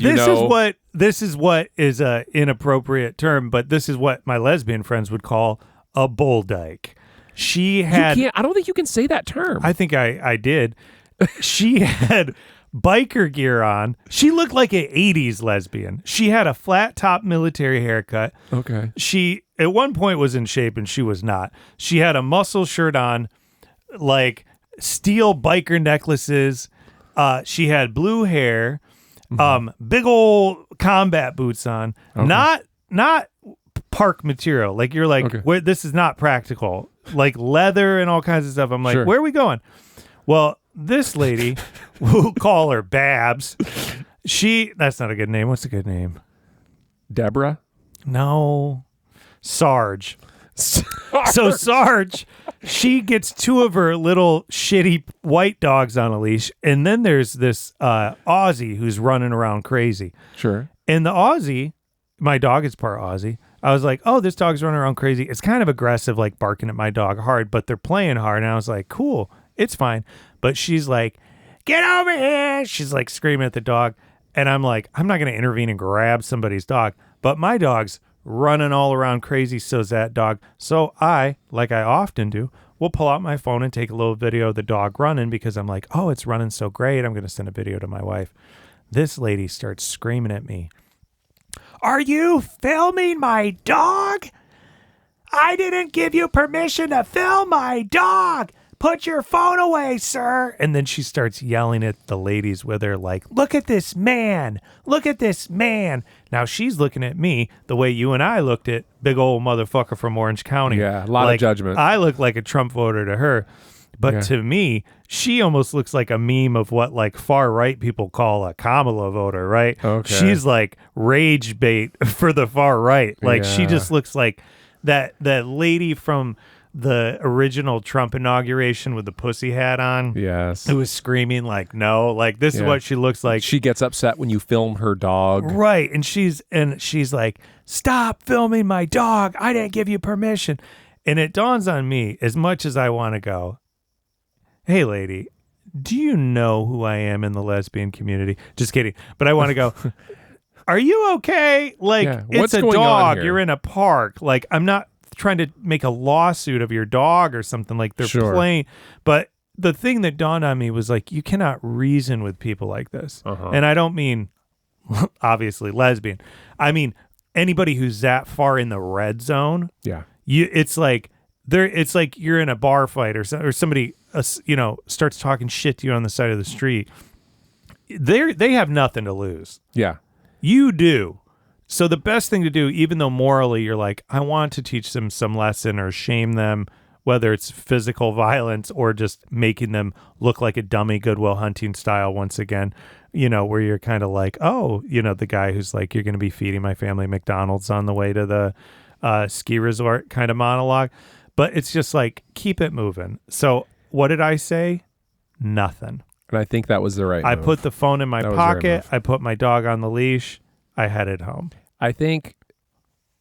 this is what is a inappropriate term, but this is what my lesbian friends would call a bull dyke. I don't think you can say that term. I think I did. She had biker gear on. She looked like an 80s lesbian. She had a flat top military haircut. Okay. She at one point was in shape and she was not. She had a muscle shirt on, like steel biker necklaces. She had blue hair, big old combat boots on. Okay. Not park material. Like you're like, this is not practical. Like leather and all kinds of stuff. I'm like, where are we going? Well, this lady, we'll call her Babs. That's not a good name. What's a good name? Deborah? No. Sarge. So Sarge, she gets 2 of her little shitty white dogs on a leash, and then there's this Aussie who's running around crazy. Sure. And the Aussie, my dog is part Aussie. I was like, oh, this dog's running around crazy. It's kind of aggressive, like barking at my dog hard, but they're playing hard. And I was like, cool, it's fine. But she's like, get over here. She's like screaming at the dog. And I'm like, I'm not going to intervene and grab somebody's dog. But my dog's running all around crazy, so's that dog. So I, like I often do, will pull out my phone and take a little video of the dog running because I'm like, oh, it's running so great. I'm going to send a video to my wife. This lady starts screaming at me. Are you filming my dog? I didn't give you permission to film my dog. Put your phone away, sir. And then she starts yelling at the ladies with her like, look at this man. Look at this man. Now she's looking at me the way you and I looked at big old motherfucker from Orange County. Yeah, a lot of judgment. I look like a Trump voter to her. But to me, she almost looks like a meme of what like far right people call a Kamala voter, right? Okay. She's like rage bait for the far right. Like she just looks like that lady from the original Trump inauguration with the pussy hat on. Yes. Who was screaming like, no, like this is what she looks like. She gets upset when you film her dog. Right. And she's like, stop filming my dog. I didn't give you permission. And it dawns on me, as much as I want to go, hey, lady, do you know who I am in the lesbian community? Just kidding. But I want to go, are you okay? Like, it's a dog. You're in a park. Like, I'm not trying to make a lawsuit of your dog or something. Like, they're playing. But the thing that dawned on me was like, you cannot reason with people like this. Uh-huh. And I don't mean, obviously, lesbian. I mean, anybody who's that far in the red zone. Yeah. It's like you're in a bar fight or somebody, starts talking shit to you on the side of the street. They have nothing to lose. Yeah. You do. So the best thing to do, even though morally you're like, I want to teach them some lesson or shame them, whether it's physical violence or just making them look like a dummy, Goodwill Hunting style once again, where you're kind of like, oh, the guy who's like, you're going to be feeding my family McDonald's on the way to the ski resort kind of monologue. But it's just like, keep it moving. So what did I say? Nothing. And I think that was the right I move. put the phone in my That was the right pocket. move. I put my dog on the leash. I headed home. I think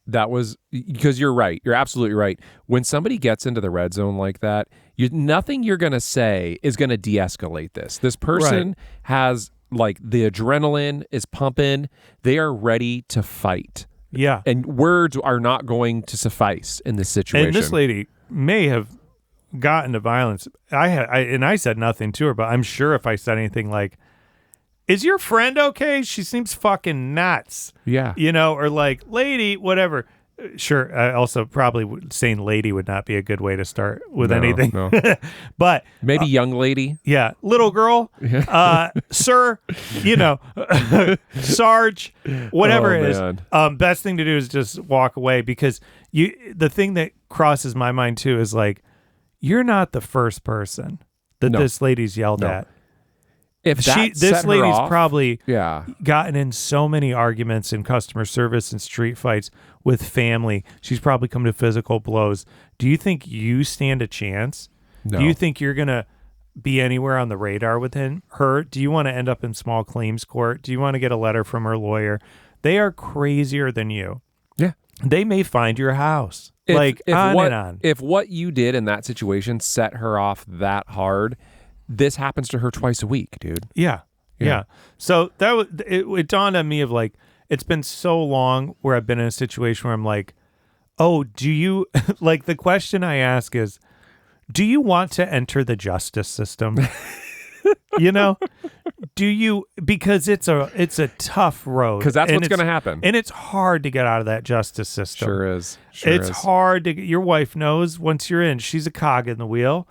that was because you're right. You're absolutely right. When somebody gets into the red zone like that, nothing you're going to say is going to de-escalate this. This person has like the adrenaline is pumping. They are ready to fight. Yeah. And words are not going to suffice in this situation. And this lady may have gotten to violence. I said nothing to her, but I'm sure if I said anything like, is your friend okay? She seems fucking nuts. Yeah. Or like, lady, whatever. Sure. I also probably saying lady would not be a good way to start with anything. No. But maybe young lady. Yeah. Little girl, sir, Sarge, whatever it is. Best thing to do is just walk away, because the thing that crosses my mind too is like, you're not the first person that this lady's yelled at. If this lady's probably yeah. gotten in so many arguments in customer service and street fights with family. She's probably come to physical blows. Do you think you stand a chance? No. Do you think you're going to be anywhere on the radar with her? Do you want to end up in small claims court? Do you want to get a letter from her lawyer? They are crazier than you. Yeah. They may find your house. On. If what you did in that situation set her off that hard, this happens to her twice a week, dude. Yeah. So it dawned on me of like, it's been so long where I've been in a situation where I'm like, oh, do you like, the question I ask is, do you want to enter the justice system? Do you, because it's a tough road. Because that's what's going to happen. And it's hard to get out of that justice system. Sure is. It's hard to, your wife knows once you're in, she's a cog in the wheel.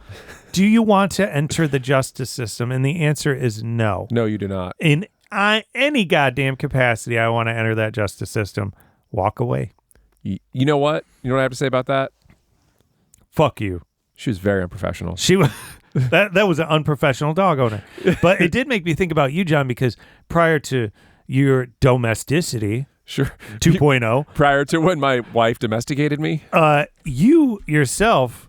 Do you want to enter the justice system? And the answer is no. No, you do not. In any goddamn capacity, I want to enter that justice system. Walk away. You know what? You know what I have to say about that? Fuck you. She was very unprofessional. She was that was an unprofessional dog owner. But it did make me think about you, John, because prior to your domesticity, sure, 2.0, prior to when my wife domesticated me, you yourself,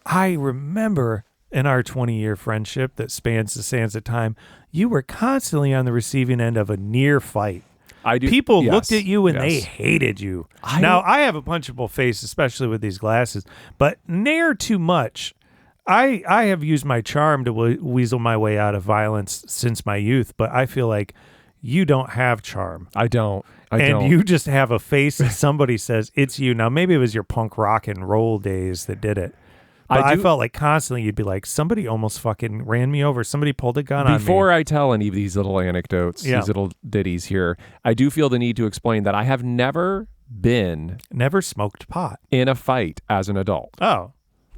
I remember in our 20-year friendship that spans the sands of time, you were constantly on the receiving end of a near fight. I do. People yes, looked at you and yes. they hated you. I have a punchable face, especially with these glasses, but ne'er too much. I have used my charm to weasel my way out of violence since my youth, but I feel like you don't have charm. I don't. You just have a face that somebody says it's you. Now, maybe it was your punk rock and roll days that did it. But I felt like constantly you'd be like, somebody almost fucking ran me over. Somebody pulled a gun on me. Before I tell any of these little anecdotes, these little ditties here, I do feel the need to explain that I have never smoked pot in a fight as an adult. Oh,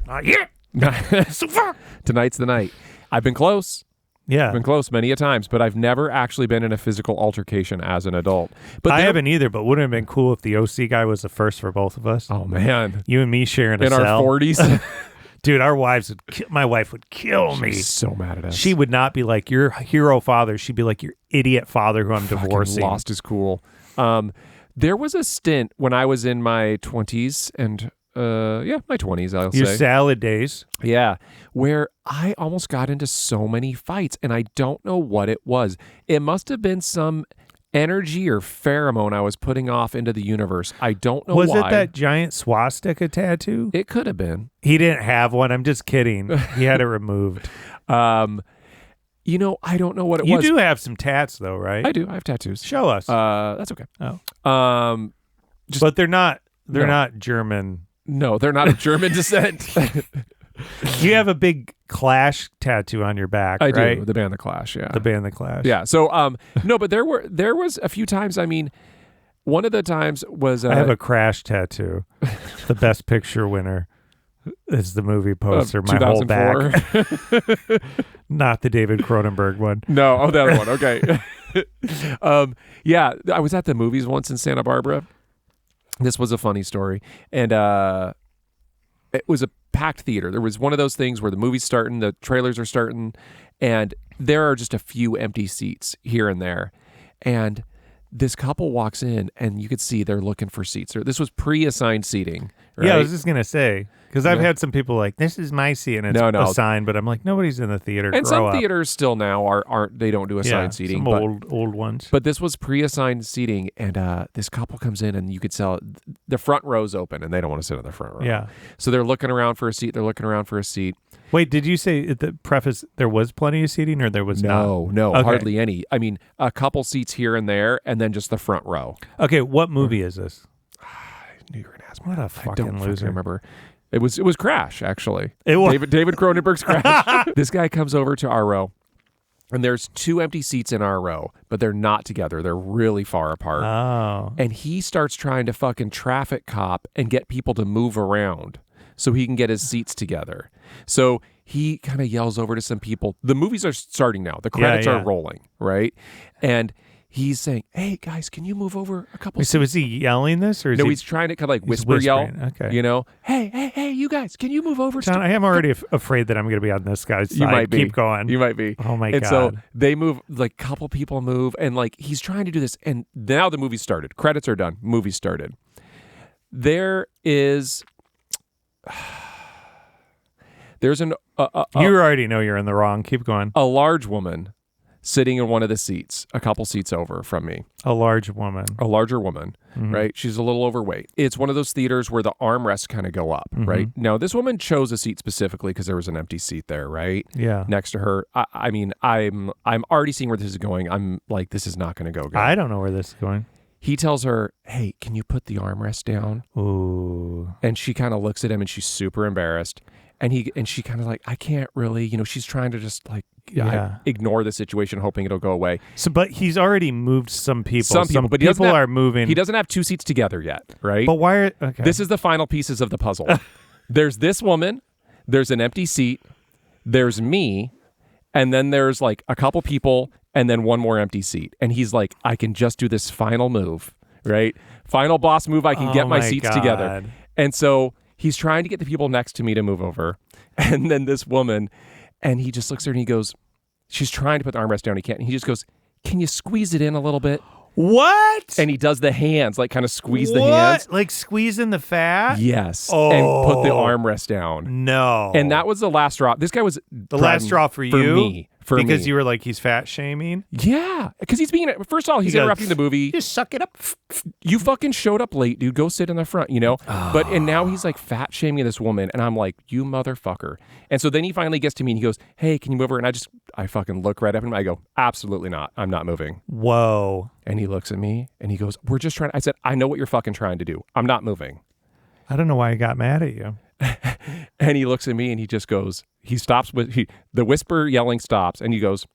not yet. So far. Tonight's the night. I've been close. Yeah. I've been close many a times, but I've never actually been in a physical altercation as an adult. But I haven't either, but wouldn't it have been cool if the OC guy was the first for both of us? Oh, man. You and me sharing a in cell. In our 40s? Dude, our wives my wife would kill me. She's so mad at us. She would not be like your hero father. She'd be like your idiot father who I'm divorcing. Lost his cool. There was a stint when I was in my 20s and my 20s, I'll say. Your salad days. Yeah, where I almost got into so many fights, and I don't know what it was. It must have been some energy or pheromone I was putting off into the universe. I don't know why. Was it that giant swastika tattoo? It could have been. He didn't have one. I'm just kidding. He had it removed. I don't know what it was. You do have some tats, though, right? I do. I have tattoos. Show us. That's okay. Oh. But they're not. They're not German. No, they're not of German descent. You have a big Clash tattoo on your back, I right? do. The band The Clash, yeah. The band The Clash. Yeah. So no, but there was a few times, I mean, one of the times was I have a Crash tattoo. The best picture winner is the movie poster. My whole back. Not the David Cronenberg one. No, the other one. Okay. Yeah, I was at the movies once in Santa Barbara. This was a funny story. And it was a packed theater. There was one of those things where the movie's starting, the trailers are starting, and there are just a few empty seats here and there. And this couple walks in, and you could see they're looking for seats. This was pre-assigned seating, right? Yeah, I was just going to say, because I've had some people like, this is my seat, and it's assigned, but I'm like, nobody's in the theater. And some theaters still now aren't they don't do assigned seating. Some old ones. But this was pre-assigned seating, and this couple comes in, and you could tell the front row's open, and they don't want to sit in the front row. Yeah. So they're looking around for a seat. Wait, did you say at the preface there was plenty of seating, or there was not? No, okay. Hardly any. I mean, a couple seats here and there, and then just the front row. Okay, what movie is this? I knew you were going to ask me. What that. a fucking I don't loser. remember. It was Crash, actually. It was David Cronenberg's Crash. This guy comes over to our row, and there's 2 empty seats in our row, but they're not together. They're really far apart. Oh. And he starts trying to fucking traffic cop and get people to move around so he can get his seats together. So he kind of yells over to some people. The movies are starting now. The credits are rolling, right? And he's saying, "Hey guys, can you move over a couple?" So is he yelling this, or is he's trying to kind of like whisper yell? Okay. You know, hey, you guys, can you move over? John, I am already afraid that I'm going to be on this guy's side. You might be. Keep going. You might be. Oh my god. And so they move, like a couple people move, and like he's trying to do this, and now the movie started. Credits are done. Movie started. There is. There's an you already know you're in the wrong. Keep going. A large woman sitting in one of the seats, a couple seats over from me. A larger woman, right? She's a little overweight. It's one of those theaters where the armrests kind of go up, right? Now, this woman chose a seat specifically because there was an empty seat there, right? Yeah. Next to her. I mean, I'm already seeing where this is going. I'm like, this is not going to go good. I don't know where this is going. He tells her, "Hey, can you put the armrest down?" Ooh. And she kind of looks at him, and she's super embarrassed. And she kind of like, I can't really, she's trying to just like ignore the situation, hoping it'll go away. So, but he's already moved some people. Some but people are moving. He doesn't have 2 seats together yet, right? But why are, okay. This is the final pieces of the puzzle. There's this woman, there's an empty seat, there's me, and then there's like a couple people, and then one more empty seat. And he's like, I can just do this final move, right? Final boss move, I can get my seats together. And so he's trying to get the people next to me to move over. And then this woman, and he just looks at her and he goes, she's trying to put the armrest down. He can't. And he just goes, can you squeeze it in a little bit? What? And he does the hands, like kind of squeeze the hands. Like squeezing the fat? Yes. Oh. And put the armrest down. No. And that was the last straw. This guy was the last straw for you? Because me. You were like, he's fat shaming? Yeah. Because he's being, first of all, he's interrupting the movie. Just suck it up. You fucking showed up late, dude. Go sit in the front, But, and now he's like fat shaming this woman. And I'm like, you motherfucker. And so then he finally gets to me and he goes, hey, can you move over? And I fucking look right up at him. I go, absolutely not. I'm not moving. Whoa. And he looks at me and he goes, we're just trying. I said, I know what you're fucking trying to do. I'm not moving. I don't know why he got mad at you. And he looks at me and he just goes, he stops with, the whisper yelling stops and he goes,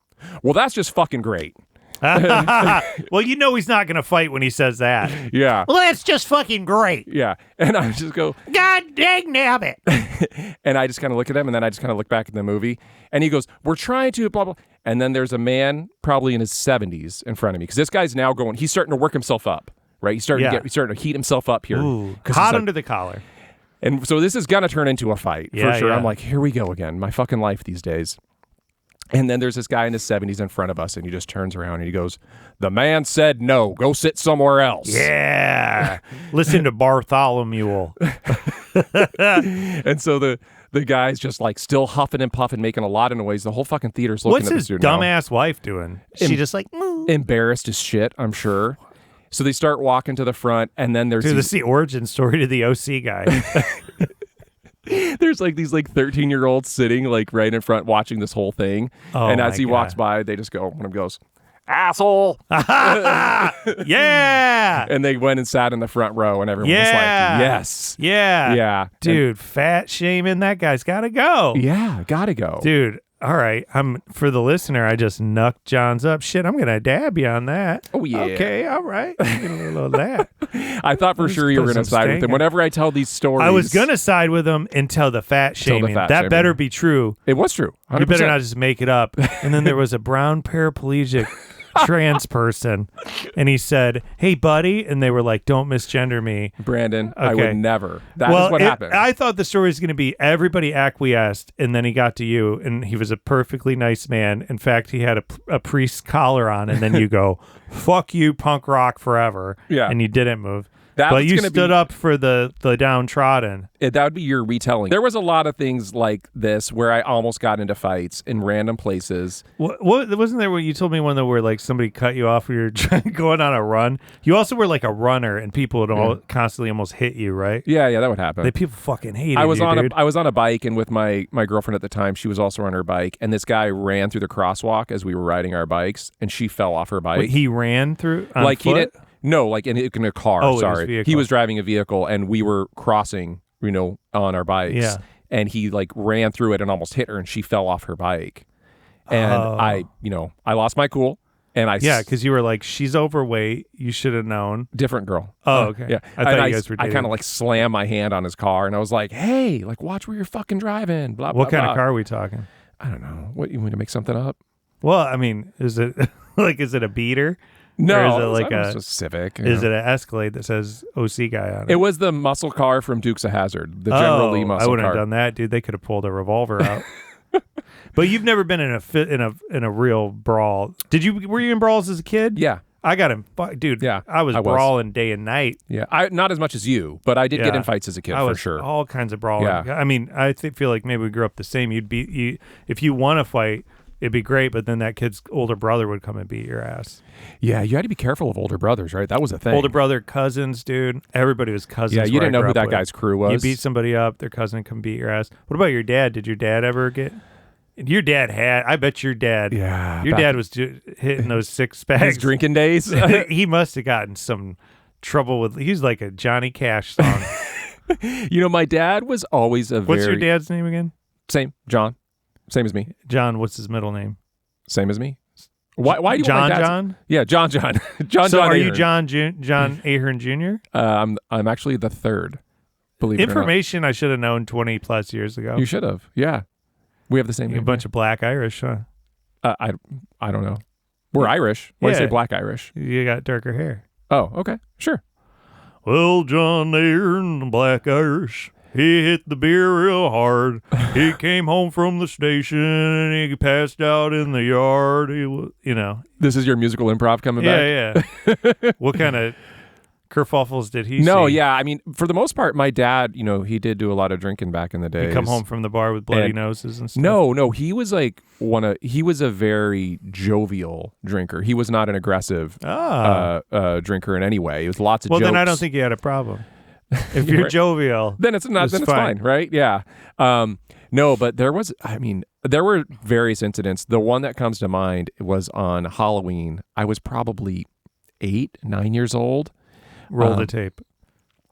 well, that's just fucking great. Well, he's not going to fight when he says that. Yeah. Well, that's just fucking great. Yeah. And I just go, God dang nabbit. And I just kind of look at him and then I just kind of look back at the movie and he goes, we're trying to blah, blah. And then there's a man probably in his 70s in front of me because this guy's now going, he's starting to work himself up, right? He's starting to heat himself up here. Ooh, hot under the collar. And so this is going to turn into a fight for sure. Yeah. I'm like, here we go again. My fucking life these days. And then there's this guy in his 70s in front of us, and he just turns around and he goes, the man said no, go sit somewhere else. Yeah. Listen to Bartholomew. And so the guy's just like still huffing and puffing, making a lot of noise. The whole fucking theater's looking at this dude now. What's his dumbass wife doing? She just like, embarrassed as shit, I'm sure. So they start walking to the front, and then there's... Dude, this is the origin story to the OC guy. There's like these like 13-year-olds sitting like right in front watching this whole thing. Oh, and as he God. walks by, they just go, one of them goes, asshole. Yeah. And they went and sat in the front row, and everyone was like, yes. Yeah. Yeah. Dude, fat shaming, that guy's got to go. Yeah, gotta go. Dude, all right. For the listener, I just knucked John's up. Shit, I'm going to dab you on that. Oh, yeah. Okay, all right. Get a little of that. I thought for sure you were going to side with him. Whenever I tell these stories. I was going to side with him until the fat shaming. That better be true. It was true. 100%. You better not just make it up. And then there was a brown paraplegic trans person, and he said, "Hey, buddy," and they were like, "Don't misgender me, Brandon." Okay. I would never. That is what happened. I thought the story was going to be everybody acquiesced, and then he got to you, and he was a perfectly nice man. In fact, he had a priest's collar on, and then you go, "Fuck you, punk rock forever," and you didn't move. But you stood up for the downtrodden. That would be your retelling. There was a lot of things like this where I almost got into fights in random places. What wasn't there when you told me one that where like somebody cut you off when you were going on a run? You also were like a runner, and people would all constantly almost hit you, right? Yeah, that would happen. People fucking hated I was you, on dude. I was on a bike, and with my girlfriend at the time, she was also on her bike, and this guy ran through the crosswalk as we were riding our bikes, and she fell off her bike. Wait, he ran through on like foot? he did. No, like in a car. Oh, sorry, he was driving a vehicle, and we were crossing, on our bikes. Yeah. And he like ran through it and almost hit her, and she fell off her bike. And I lost my cool, and because you were like, she's overweight. You should have known. Different girl. Oh, okay. Yeah, I thought you guys were dating. I kind of like slammed my hand on his car, and I was like, "Hey, like, watch where you're fucking driving." Blah blah. What kind blah. of car are we talking? I don't know. What, you want to make something up? Well, I mean, is it is it a beater? No, or is it like a Civic? Is it an Escalade that says OC guy on it? It was the muscle car from Dukes of Hazzard, the General Lee muscle car. I wouldn't have done that, dude. They could have pulled a revolver out. But you've never been in a real brawl. Were you in brawls as a kid? Yeah. I got him, dude. Yeah, I was brawling day and night. Yeah, not as much as you, but I did get in fights as a kid for sure. All kinds of brawling. Yeah. I mean, I feel like maybe we grew up the same. If you won a fight, it'd be great, but then that kid's older brother would come and beat your ass. Yeah, you had to be careful of older brothers, right? That was a thing. Older brother, cousins, dude. Everybody was cousins. Yeah, you didn't know who that guy's crew was. You beat somebody up, their cousin come beat your ass. What about your dad? Did your dad ever get? Your dad had. I bet your dad. Yeah. Your dad was hitting those six packs. His drinking days. He must have gotten some trouble with. He's like a Johnny Cash song. My dad was always What's your dad's name again? Same, John. Same as me. John. What's his middle name? Same as me. Why do you John? want my dad's... John? Yeah, John. John. So John are Ahern. you John Ahern Jr.? I'm actually the third. Believe Information I should have known 20 plus years ago. You should have. Yeah, we have the same. You're a bunch of black Irish, huh? I don't know. We're Irish. Why do you say black Irish? You got darker hair. Oh, okay, sure. Well, John Ahern, black Irish. He hit the beer real hard. He came home from the station and he passed out in the yard. This is your musical improv coming back? Yeah. What kind of kerfuffles did he No, see? yeah. I mean, for the most part, my dad, he did do a lot of drinking back in the day. He'd come home from the bar with bloody noses and stuff? No. He was like he was a very jovial drinker. He was not an aggressive drinker in any way. It was lots of jokes. Well, then I don't think you had a problem. If you're jovial, then it's not. Then it's fine, right? Yeah. No, but there were various incidents. The one that comes to mind was on Halloween. I was probably 8, 9 years old. Roll the tape.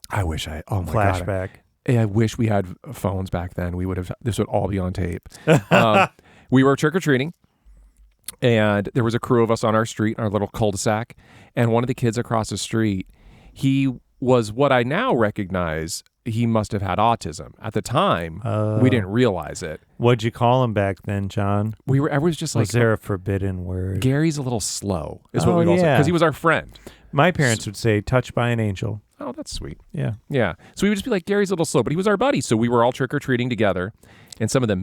I wish oh my Flashback. God. I wish we had phones back then. This would all be on tape. We were trick-or-treating, and there was a crew of us on our street, our little cul-de-sac, and one of the kids across the street, he was what I now recognize, he must have had autism. At the time, we didn't realize it. What'd you call him back then, John? I was just like... Was there a forbidden word? Gary's a little slow, is what we all said, because he was our friend. My parents would say, touched by an angel. Oh, that's sweet. Yeah. Yeah. So we would just be like, Gary's a little slow, but he was our buddy. So we were all trick-or-treating together. And some of the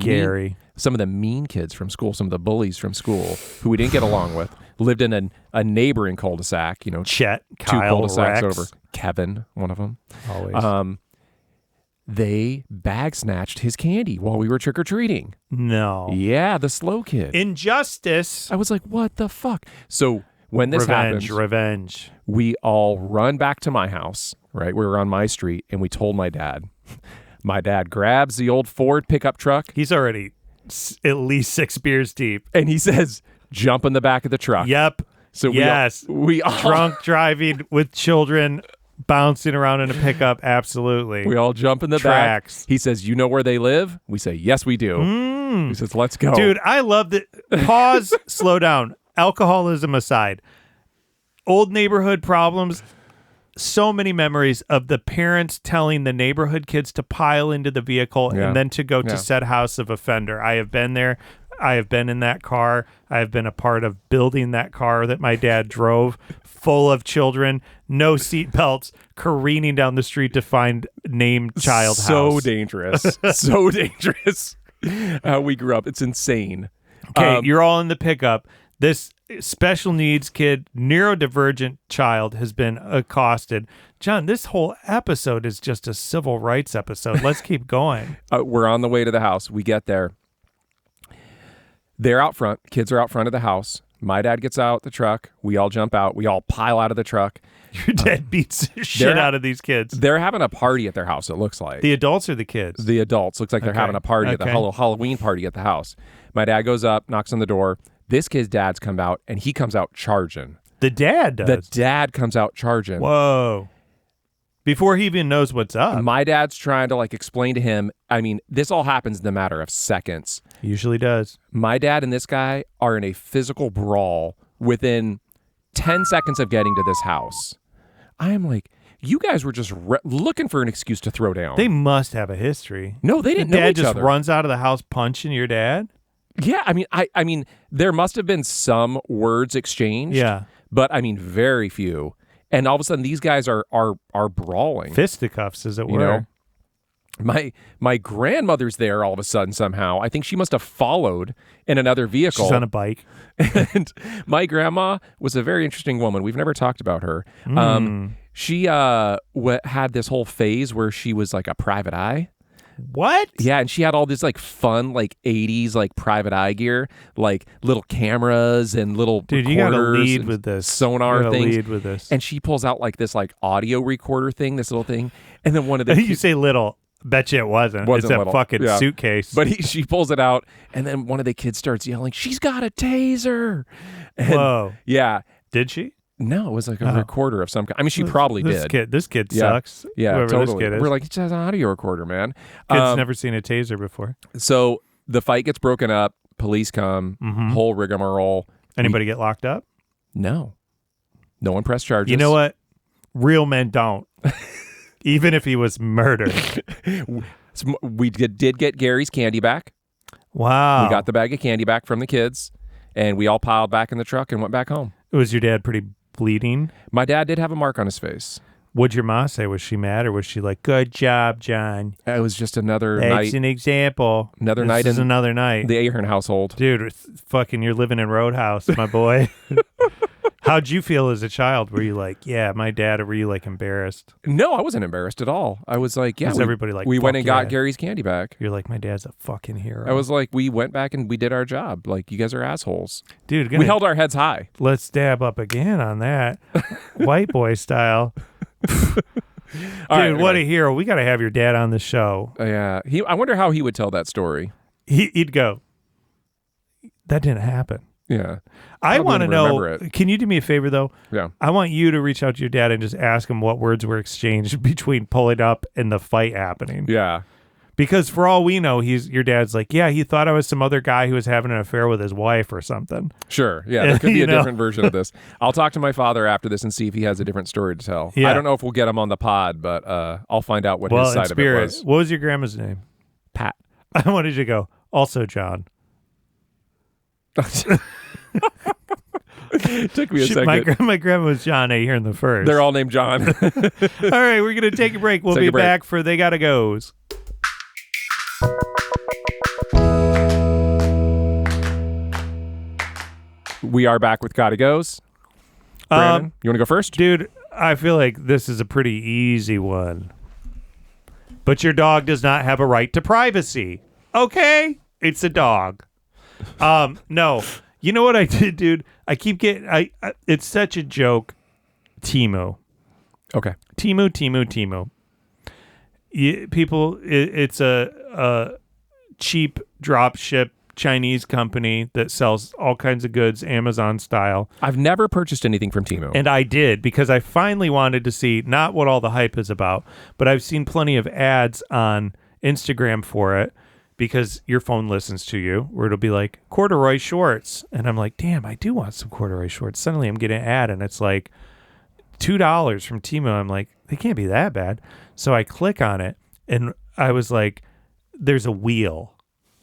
mean kids from school, some of the bullies from school who we didn't get along with, lived in a neighboring cul-de-sac, Chet, 2 Kyle, cul-de-sacs Rex. over. Kevin, one of them. Always. They bag snatched his candy while we were trick-or-treating. No. Yeah, the slow kid. Injustice. I was like, what the fuck? So when this happens, Revenge. we all run back to my house, right? We were on my street, and we told my dad. My dad grabs the old Ford pickup truck. He's already at least 6 beers deep. And he says, jump in the back of the truck. Yep. So yes, we all drunk driving with children bouncing around in a pickup. Absolutely. we all jump in the Tracks. back. He says, "You know where they live?" We say, "Yes, we do." He says, "Let's go." Dude, I love that. Pause, slow down. Alcoholism aside, old neighborhood problems. So many memories of the parents telling the neighborhood kids to pile into the vehicle and then to go to said house of offender. I have been there. I have been in that car. I have been a part of building that car that my dad drove, full of children, no seat belts, careening down the street to find named child house. So dangerous. So dangerous. How we grew up. It's insane. Okay, you're all in the pickup. This special needs kid, neurodivergent child has been accosted. John, this whole episode is just a civil rights episode. Let's keep going. We're on the way to the house. We get there. They're out front. Kids are out front of the house. My dad gets out the truck. We all jump out. We all pile out of the truck. Your dad beats the shit out of these kids. They're having a party at their house, it looks like. The adults or the kids? The adults. Looks like they're having a party at the Halloween party at the house. My dad goes up, knocks on the door. This kid's dad's come out, and he comes out charging. The dad does? The dad comes out charging. Whoa. Before he even knows what's up. My dad's trying to explain to him. I mean, this all happens in a matter of seconds. Usually does. My dad and this guy are in a physical brawl within 10 seconds of getting to this house. I am like, you guys were just looking for an excuse to throw down. They must have a history. No, they didn't know Dad each other. just runs out of the house punching your dad? Yeah, I mean, there must have been some words exchanged. Yeah. But I mean, very few. And all of a sudden, these guys are brawling. Fisticuffs, as it were. You know? My grandmother's there all of a sudden somehow. I think she must have followed in another vehicle. She's on a bike. And my grandma was a very interesting woman. We've never talked about her. She had this whole phase where she was like a private eye. What? Yeah, and she had all this fun 80s private eye gear, little cameras and little Dude, you gotta lead with this. Sonar things. Lead with this. And she pulls out this audio recorder thing, this little thing, and then one of the you say little. Bet you it wasn't. It's a little. fucking suitcase. But she pulls it out, and then one of the kids starts yelling, "She's got a taser!" And, whoa. Yeah. Did she? No, it was a recorder of some kind. I mean, she probably did. This kid sucks. Yeah, Whoever totally. This kid is. We're like, it's just an audio recorder, man. Kid's never seen a taser before. So the fight gets broken up. Police come. Whole rigmarole. Anybody get locked up? No. No one pressed charges. You know what? Real men don't. Even if he was murdered. We did get Gary's candy back. Wow. We got the bag of candy back from the kids, and we all piled back in the truck and went back home. Was your dad pretty bleeding? My dad did have a mark on his face. What'd your mom say? Was she mad, or was she like, "Good job, John"? It was just another That's night. an example. Another this night is in another night. The Ahern household. Dude, fucking you're living in Roadhouse, my boy. How'd you feel as a child? Were you like, yeah, my dad, or were you embarrassed? No, I wasn't embarrassed at all. I was like, yeah. Everybody we went and got Gary's candy back. You're like, my dad's a fucking hero. I was like, we went back and we did our job. You guys are assholes. Dude, we held our heads high. Let's dab up again on that. White boy style. Dude, what a hero. We got to have your dad on the show. Yeah. I wonder how he would tell that story. He'd go, that didn't happen. Yeah. I want to know, can you do me a favor, though? Yeah. I want you to reach out to your dad and just ask him what words were exchanged between pulling up and the fight happening. Yeah. Because for all we know, your dad's like, yeah, he thought I was some other guy who was having an affair with his wife or something. Sure. Yeah, there could be a different version of this. I'll talk to my father after this and see if he has a different story to tell. Yeah. I don't know if we'll get him on the pod, but I'll find out what his side of it was. What was your grandma's name? Pat. I wanted you to go, also John. It took me a second. My grandma was John A. here in the first. They're all named John. All right, we're going to take a break. We'll be back for They Gotta Goes. We are back with Gotta Goes. Brandon, you want to go first? Dude, I feel like this is a pretty easy one. But your dog does not have a right to privacy. Okay? It's a dog. No. You know what I did, dude? I keep getting... it's such a joke. Timo. Okay. Timo. It's a cheap drop ship Chinese company that sells all kinds of goods, Amazon style. I've never purchased anything from Temu. And I did because I finally wanted to see not what all the hype is about, but I've seen plenty of ads on Instagram for it because your phone listens to you where it'll be like corduroy shorts. And I'm like, damn, I do want some corduroy shorts. Suddenly I'm getting an ad and it's like $2 from Temu. I'm like, they can't be that bad. So I click on it and I was like, there's a wheel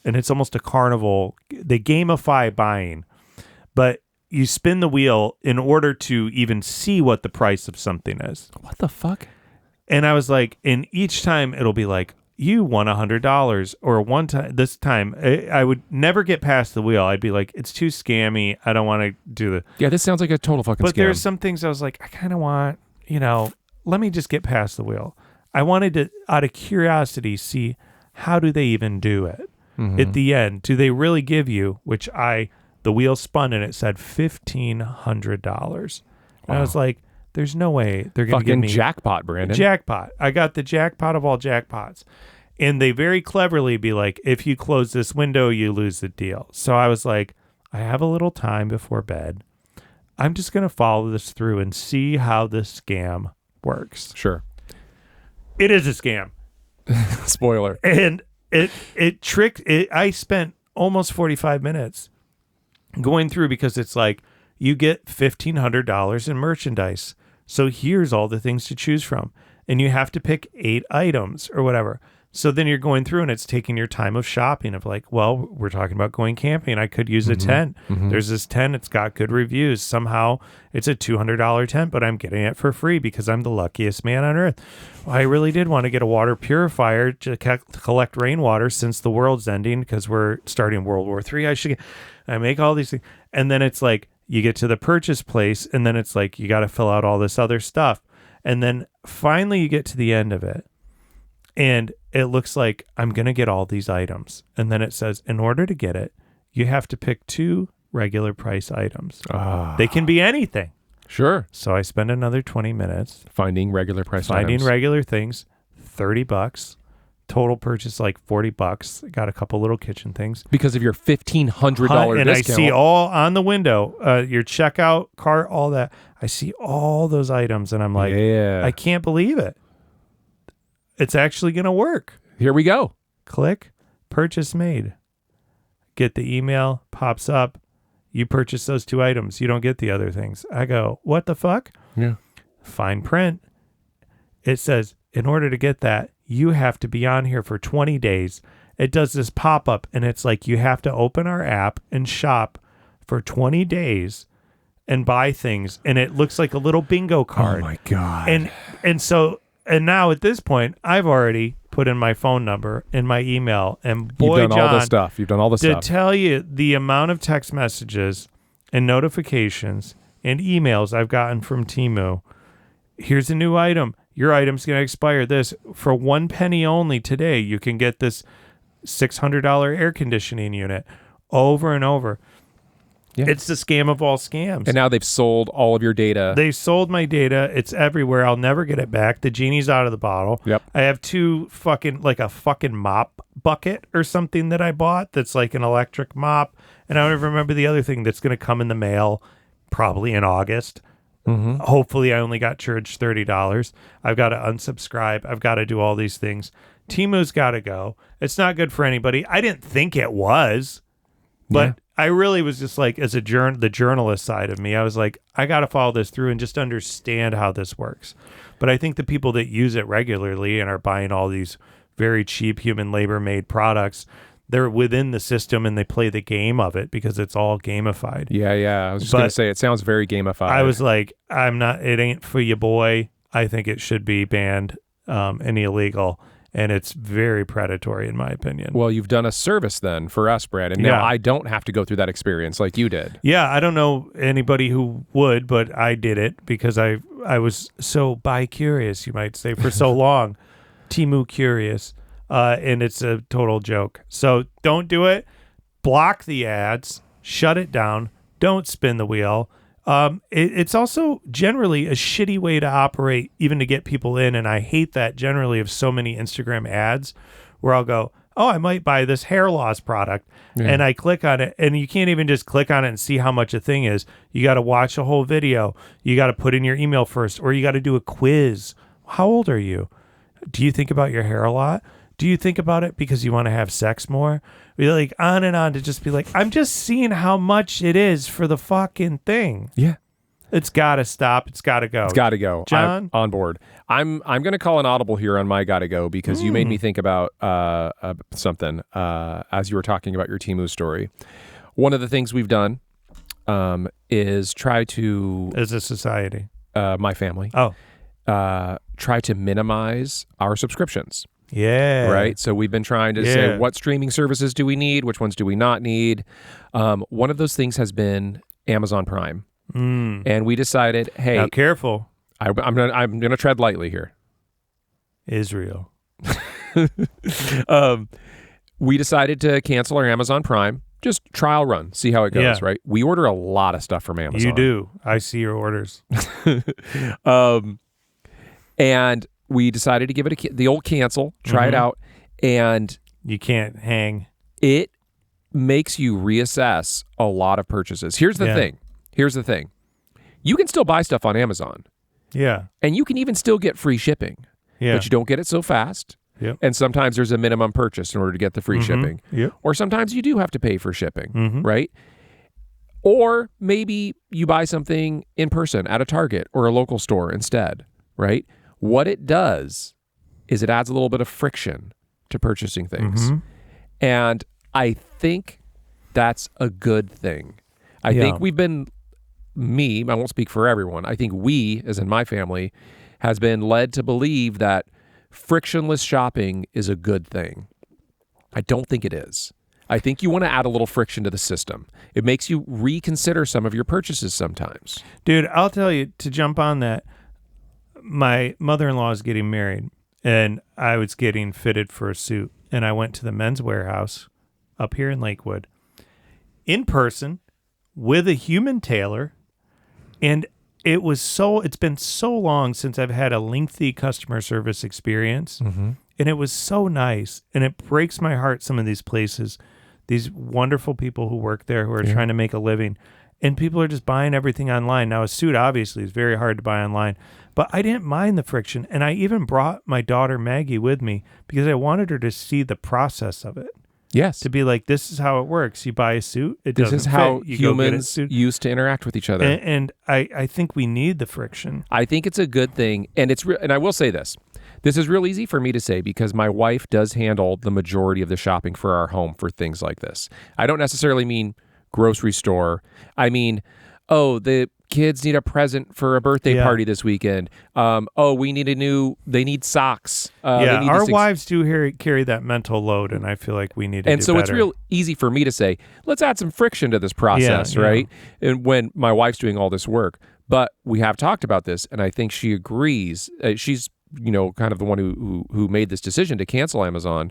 and it's almost a carnival. They gamify buying, but you spin the wheel in order to even see what the price of something is. What the fuck? And I was like, and each time it'll be like, you won $100, or one time, this time I would never get past the wheel. I'd be like, it's too scammy. I don't want to do the. Yeah, this sounds like a total fucking scam. But there's some things I was like, I kind of want, let me just get past the wheel. I wanted to, out of curiosity, see how do they even do it at the end. Do they really give you, the wheel spun and it said $1,500. And I was like, there's no way they're going to give me jackpot, Brandon. Jackpot. I got the jackpot of all jackpots. And they very cleverly be like, if you close this window, you lose the deal. So I was like, I have a little time before bed. I'm just going to follow this through and see how this scam works. Sure. It is a scam. Spoiler. And it tricked it. I spent almost 45 minutes going through because it's like, you get $1,500 in merchandise. So here's all the things to choose from. And you have to pick 8 items or whatever. So then you're going through and it's taking your time of shopping of like, well, we're talking about going camping. I could use a tent. There's this tent. It's got good reviews. Somehow it's a $200 tent, but I'm getting it for free because I'm the luckiest man on earth. Well, I really did want to get a water purifier to collect rainwater since the world's ending because we're starting World War III. I make all these things. And then it's like, you get to the purchase place and then it's like, you got to fill out all this other stuff. And then finally you get to the end of it. And it looks like I'm going to get all these items. And then it says, in order to get it, you have to pick 2 regular price items. They can be anything. Sure. So I spend another 20 minutes finding regular price finding items. regular things, $30. Total purchase like $40. Got a couple little kitchen things. Because of your $1,500 discount. And I see all on the window, your checkout cart, all that. I see all those items and I'm like, I can't believe it. It's actually going to work. Here we go. Click, purchase made. Get the email, pops up. You purchase those 2 items. You don't get the other things. I go, what the fuck? Yeah. Fine print. It says, in order to get that, you have to be on here for 20 days. It does this pop-up, and it's like you have to open our app and shop for 20 days and buy things, and it looks like a little bingo card. Oh, my God. And now at this point, I've already put in my phone number and my email, and boy, You've done John, all the stuff. You've done all the to stuff. tell you the amount of text messages and notifications and emails I've gotten from Temu. Here's a new item. Your item's going to expire this for 1 penny only today. You can get this $600 air conditioning unit over and over. Yeah. It's the scam of all scams. And now they've sold all of your data. They sold my data. It's everywhere. I'll never get it back. The genie's out of the bottle. Yep. I have 2 a fucking mop bucket or something that I bought that's like an electric mop. And I don't remember the other thing that's going to come in the mail probably in August. Hopefully I only got charged $30. I've got to unsubscribe. I've got to do all these things. Temu's got to go. It's not good for anybody. I didn't think it was, but I really was just like, as the journalist side of me, I was like, I got to follow this through and just understand how this works. But I think the people that use it regularly and are buying all these very cheap human labor made products, they're within the system and they play the game of it because it's all gamified. Yeah. I was just going to say, it sounds very gamified. I was like, it ain't for you, boy. I think it should be banned and illegal. And it's very predatory in my opinion. Well, you've done a service then for us, Brad. And now I don't have to go through that experience like you did. Yeah, I don't know anybody who would, but I did it because I was so bi-curious, you might say, for so long. Temu curious. And it's a total joke. So don't do it. Block the ads. Shut it down. Don't spin the wheel. It's also generally a shitty way to operate, even to get people in. And I hate that generally of so many Instagram ads where I'll go, oh, I might buy this hair loss product. And I click on it, and you can't even just click on it and see how much a thing is. You got to watch a whole video. You got to put in your email first, or you got to do a quiz. How old are you? Do you think about your hair a lot? Do you think about it because you want to have sex more? You're like on and on to just be like, I'm just seeing how much it is for the fucking thing. Yeah. It's got to stop. It's got to go. It's got to go. John? I'm on board. I'm going to call an audible here on my got to go because you made me think about something as you were talking about your Temu story. One of the things we've done is try to... As a society. My family. Try to minimize our subscriptions. Yeah. Right? So we've been trying to say, what streaming services do we need? Which ones do we not need? One of those things has been Amazon Prime. And we decided, hey, now careful. I'm gonna tread lightly here. Israel. We decided to cancel our Amazon Prime. Just trial run, see how it goes. Right? We order a lot of stuff from Amazon. You do. I see your orders. And we decided to give it the old cancel, try it out, and you can't hang. It makes you reassess a lot of purchases. Here's the thing. You can still buy stuff on Amazon. Yeah. And you can even still get free shipping. Yeah. But you don't get it so fast. Yep. And sometimes there's a minimum purchase in order to get the free shipping. Yep. Or sometimes you do have to pay for shipping, right? Or maybe you buy something in person at a Target or a local store instead, right? What it does is it adds a little bit of friction to purchasing things. And I think that's a good thing. I think we've been... I won't speak for everyone. I think we, as in my family, has been led to believe that frictionless shopping is a good thing. I don't think it is. I think you want to add a little friction to the system. It makes you reconsider some of your purchases sometimes. Dude, I'll tell you, to jump on that, my mother-in-law is getting married, and I was getting fitted for a suit, and I went to the men's warehouse up here in Lakewood in person with a human tailor. And it's been so long since I've had a lengthy customer service experience. And it was so nice. And it breaks my heart, some of these places, these wonderful people who work there who are trying to make a living. And people are just buying everything online. Now, a suit obviously is very hard to buy online. But I didn't mind the friction. And I even brought my daughter Maggie with me because I wanted her to see the process of it. Yes. To be like, this is how it works. You buy a suit. This is how humans used to interact with each other. And I think we need the friction. I think it's a good thing. And and I will say this. This is real easy for me to say because my wife does handle the majority of the shopping for our home for things like this. I don't necessarily mean grocery store. I mean, the kids need a present for a birthday party this weekend. They need socks. Our wives do carry that mental load, and I feel like we need to do better. It's real easy for me to say, let's add some friction to this process, right? And when my wife's doing all this work. But we have talked about this, and I think she agrees. She's, kind of the one who made this decision to cancel Amazon.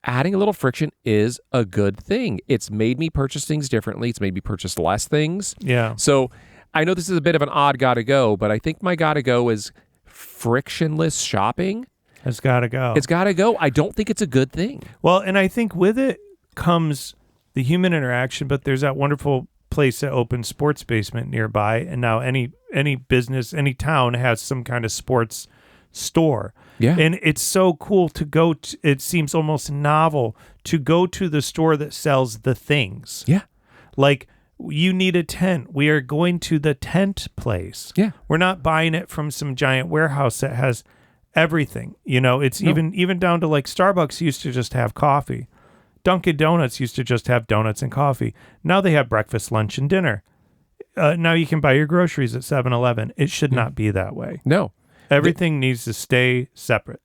Adding a little friction is a good thing. It's made me purchase things differently. It's made me purchase less things. Yeah. So I know this is a bit of an odd gotta go, but I think my gotta go is frictionless shopping. It's gotta go. It's gotta go. I don't think it's a good thing. Well, and I think with it comes the human interaction, but there's that wonderful place that opened Sports Basement nearby, and now any business, any town has some kind of sports store. Yeah. And it's so cool to go to, it seems almost novel to go to the store that sells the things. Yeah. Like, you need a tent. We are going to the tent place. Yeah. We're not buying it from some giant warehouse that has everything. It's even down to like Starbucks used to just have coffee. Dunkin' Donuts used to just have donuts and coffee. Now they have breakfast, lunch, and dinner. Now you can buy your groceries at 7-Eleven. It should not be that way. No. Everything needs to stay separate.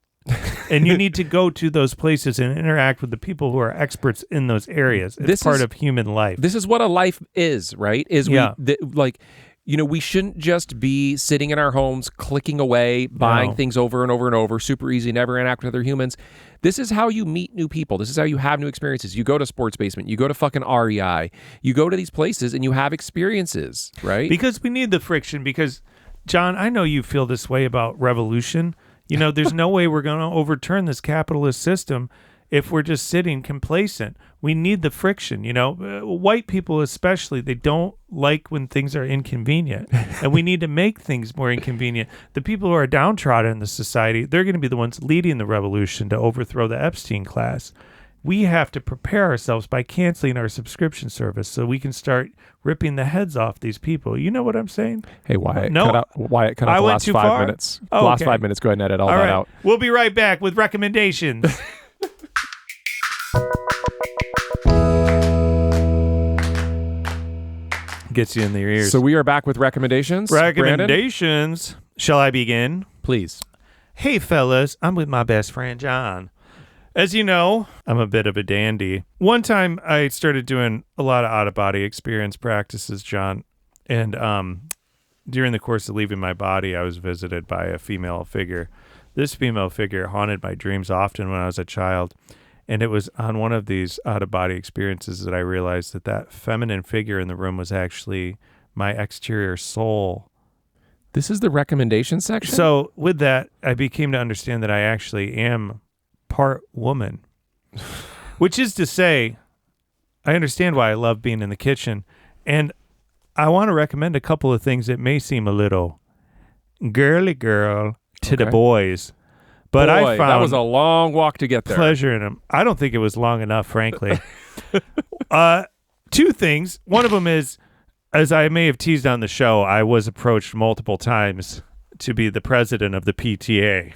And you need to go to those places and interact with the people who are experts in those areas. It's part of human life. This is what a life is, right? We shouldn't just be sitting in our homes, clicking away, buying things over and over and over, super easy, never interact with other humans. This is how you meet new people. This is how you have new experiences. You go to Sports Basement. You go to fucking REI. You go to these places and you have experiences, right? Because we need the friction. Because, John, I know you feel this way about revolution. There's no way we're going to overturn this capitalist system if we're just sitting complacent. We need the friction, white people especially, they don't like when things are inconvenient, and we need to make things more inconvenient. The people who are downtrodden in the society, they're going to be the ones leading the revolution to overthrow the Epstein class. We have to prepare ourselves by canceling our subscription service so we can start ripping the heads off these people. You know what I'm saying? Hey, Wyatt, No. cut out the last 5 minutes. Oh, the last okay. 5 minutes, go ahead and edit all All that right. out. We'll be right back with recommendations. Gets you in the ears. So we are back with recommendations. Brandon, Recommendations. Shall I begin? please. Hey, fellas, I'm with my best friend, John. As you know, I'm a bit of a dandy. One time I started doing a lot of out-of-body experience practices, John, and during the course of leaving my body, I was visited by a female figure. This female figure haunted my dreams often when I was a child, and it was on one of these out-of-body experiences that I realized that feminine figure in the room was actually my exterior soul. This is the recommendation section? So with that, I became to understand that I actually am part woman, which is to say, I understand why I love being in the kitchen, and I want to recommend a couple of things that may seem a little girly girl to the boys, but Boy, I found that was a long walk to get there. pleasure in them. I don't think it was long enough, frankly. Two things. One of them is, as I may have teased on the show, I was approached multiple times to be the president of the PTA.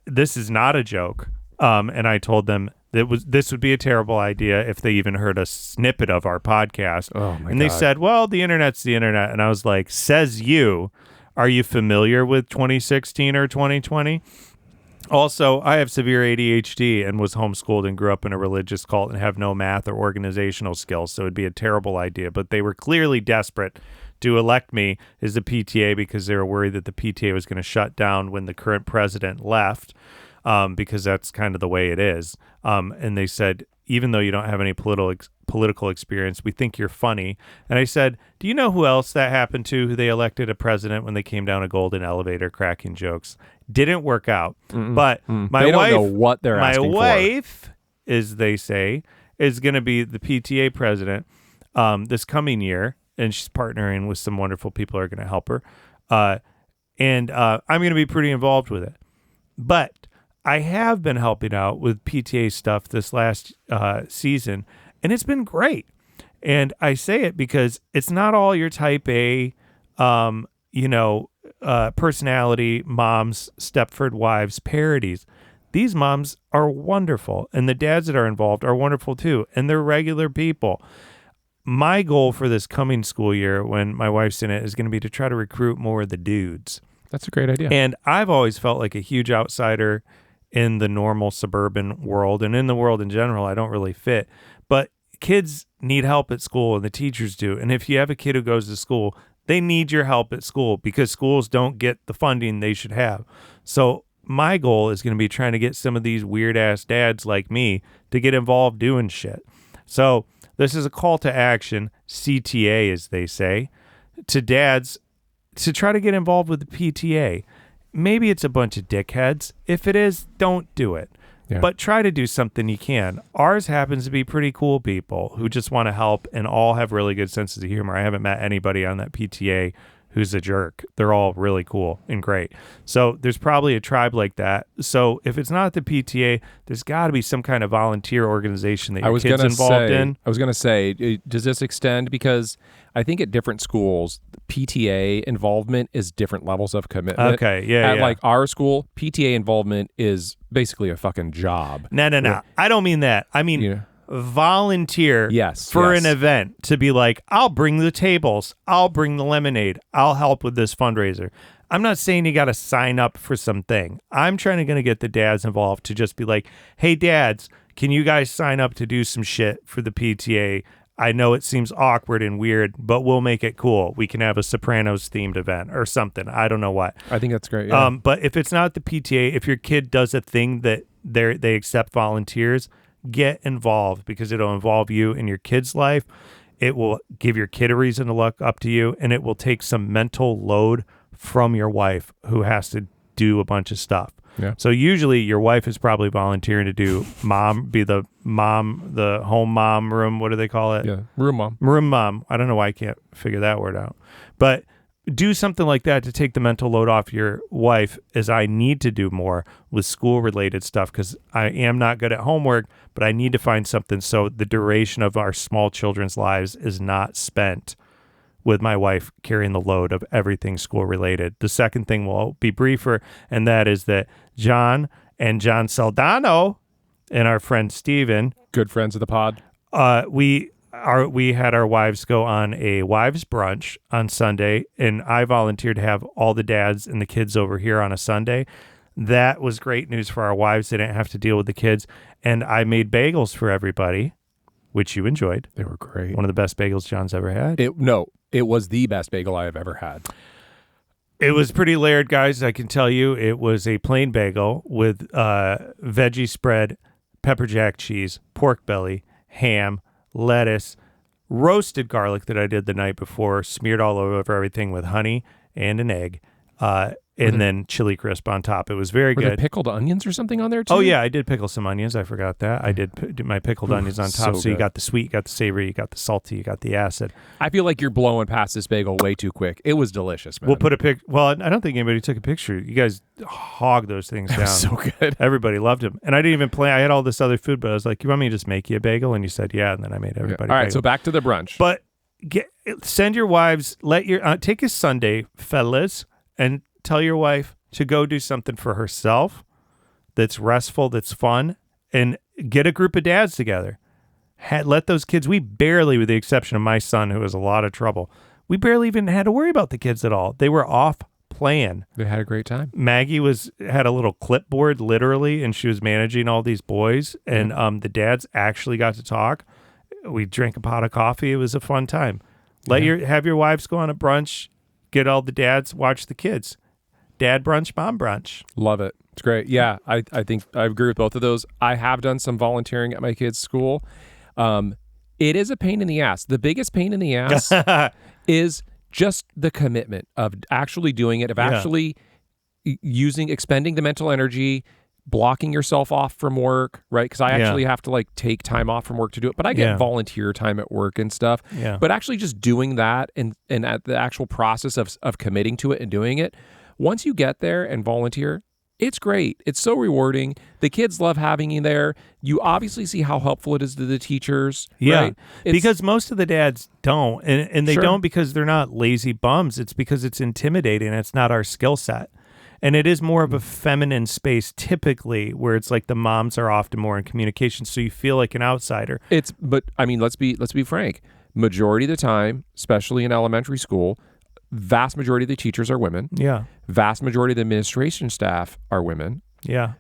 This is not a joke. And I told them this would be a terrible idea if they even heard a snippet of our podcast. Oh my and they God. said, well, the internet's the internet. And I was like, says you. Are you familiar with 2016 or 2020? Also, I have severe ADHD and was homeschooled and grew up in a religious cult and have no math or organizational skills, so it'd be a terrible idea. But they were clearly desperate to elect me as the PTA because they were worried that the PTA was going to shut down when the current president left, because that's kind of the way it is. And they said, even though you don't have any political experience, we think you're funny. And I said, do you know who else that happened to, who they elected a president when they came down a golden elevator cracking jokes? Didn't work out. But my They wife, don't know what they're asking for. my wife, as they say, is going to be the PTA president this coming year, and she's partnering with some wonderful people who are going to help her. And I'm going to be pretty involved with it. But I have been helping out with PTA stuff this last season, and it's been great. And I say it because it's not all your type A, personality moms, Stepford Wives parodies. These moms are wonderful, and the dads that are involved are wonderful too, and they're regular people. My goal for this coming school year, when my wife's in it, is going to be to try to recruit more of the dudes. That's a great idea. And I've always felt like a huge outsider in the normal suburban world, and in the world in general, I don't really fit. But kids need help at school, and the teachers do. And if you have a kid who goes to school, they need your help at school because schools don't get the funding they should have. So my goal is going to be trying to get some of these weird-ass dads like me to get involved doing shit. So this is a call to action, CTA as they say, to dads to try to get involved with the PTA. Maybe it's a bunch of dickheads. If it is, don't do it. Yeah. But try to do something you can. Ours happens to be pretty cool people who just want to help and all have really good senses of humor. I haven't met anybody on that PTA who's a jerk. They're all really cool and great. So there's probably a tribe like that. So if it's not the PTA, there's got to be some kind of volunteer organization that your kid's involved in. I was going to say, does this extend? Because I think at different schools, PTA involvement is different levels of commitment. Okay, yeah, At yeah. like our school, PTA involvement is basically a fucking job. No. I don't mean that. I mean... Yeah. volunteer for an event to be like, I'll bring the tables, I'll bring the lemonade, I'll help with this fundraiser. I'm not saying you got to sign up for something. I'm trying to get the dads involved to just be like, hey dads, can you guys sign up to do some shit for the PTA? I know it seems awkward and weird, but we'll make it cool. We can have a Sopranos themed event or something. I don't know what. I think that's great. Yeah. But if it's not the PTA, if your kid does a thing that they accept volunteers, get involved because it'll involve you in your kid's life. It will give your kid a reason to look up to you, and it will take some mental load from your wife who has to do a bunch of stuff. Yeah. So usually your wife is probably volunteering to do the home mom room. What do they call it? Yeah. Room mom. Room mom. I don't know why I can't figure that word out. But do something like that to take the mental load off your wife, as I need to do more with school-related stuff because I am not good at homework, but I need to find something so the duration of our small children's lives is not spent with my wife carrying the load of everything school-related. The second thing will be briefer, and that is that John and John Saldano and our friend Steven, good friends of the pod, we had our wives go on a wives brunch on Sunday, and I volunteered to have all the dads and the kids over here on a Sunday. That was great news for our wives. They didn't have to deal with the kids. And I made bagels for everybody, which you enjoyed. They were great. One of the best bagels John's ever had. It was the best bagel I have ever had. It was pretty layered, guys. I can tell you it was a plain bagel with veggie spread, pepper jack cheese, pork belly, ham, lettuce, roasted garlic that I did the night before, smeared all over everything with honey and an egg, and then chili crisp on top. It was very Were good. there pickled onions or something on there too? Oh yeah, I did pickle some onions. I forgot that. I did my pickled onions on top. So you got the sweet, you got the savory, you got the salty, you got the acid. I feel like you're blowing past this bagel way too quick. It was delicious, man. We'll put a pic. Well, I don't think anybody took a picture. You guys hog those things down. So good. Everybody loved them, and I didn't even plan. I had all this other food, but I was like, "You want me to just make you a bagel?" And you said, "Yeah," and then I made everybody. All right, bagel. so back to the brunch. But send your wives. Let your take a Sunday, fellas, and tell your wife to go do something for herself that's restful, that's fun, and get a group of dads together. Let those kids, we barely, with the exception of my son, who was a lot of trouble, we barely even had to worry about the kids at all. They were off playing. They had a great time. Maggie had a little clipboard, literally, and she was managing all these boys, and the dads actually got to talk. We drank a pot of coffee. It was a fun time. Have your wives go on a brunch, get all the dads, watch the kids. Dad brunch, mom brunch. Love it. It's great. Yeah, I think I agree with both of those. I have done some volunteering at my kids' school. It is a pain in the ass. The biggest pain in the ass is just the commitment of actually doing it, of actually expending the mental energy, blocking yourself off from work, right? Because I actually have to take time off from work to do it, but I get volunteer time at work and stuff. Yeah. But actually just doing that and at the actual process of committing to it and doing it, once you get there and volunteer, it's great. It's so rewarding. The kids love having you there. You obviously see how helpful it is to the teachers. Yeah, right? Because most of the dads don't, and they don't because they're not lazy bums. It's because it's intimidating. It's not our skill set. And it is more of a feminine space typically, where it's like the moms are often more in communication, so you feel like an outsider. But I mean, let's be frank. Majority of the time, especially in elementary school, vast majority of the teachers are women. Yeah. Vast majority of the administration staff are women. Yeah.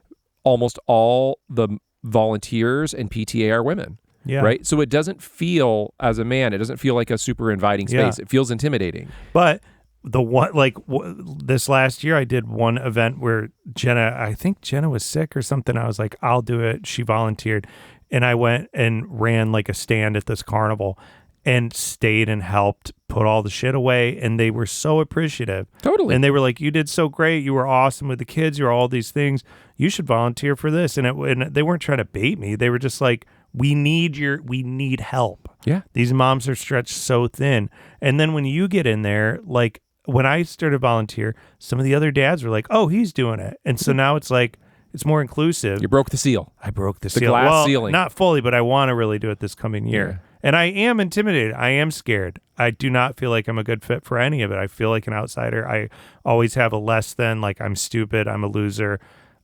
Almost all the volunteers and PTA are women. Yeah. Right? So it doesn't feel, as a man, it doesn't feel like a super inviting space. Yeah. It feels intimidating. But this last year I did one event where I think Jenna was sick or something. I was like, I'll do it. She volunteered. And I went and ran like a stand at this carnival and stayed and helped put all the shit away. And they were so appreciative. Totally. And they were like, you did so great. You were awesome with the kids. You're all these things. You should volunteer for this. And they weren't trying to bait me. They were just like, we need help. Yeah. These moms are stretched so thin. And then when you get in there, like when I started volunteer, some of the other dads were like, oh, he's doing it. And so now it's like, it's more inclusive. You broke the seal. I broke the seal. The glass ceiling. Not fully, but I want to really do it this coming year. Yeah. And I am intimidated. I am scared. I do not feel like I'm a good fit for any of it. I feel like an outsider. I always have a less than, like I'm stupid. I'm a loser.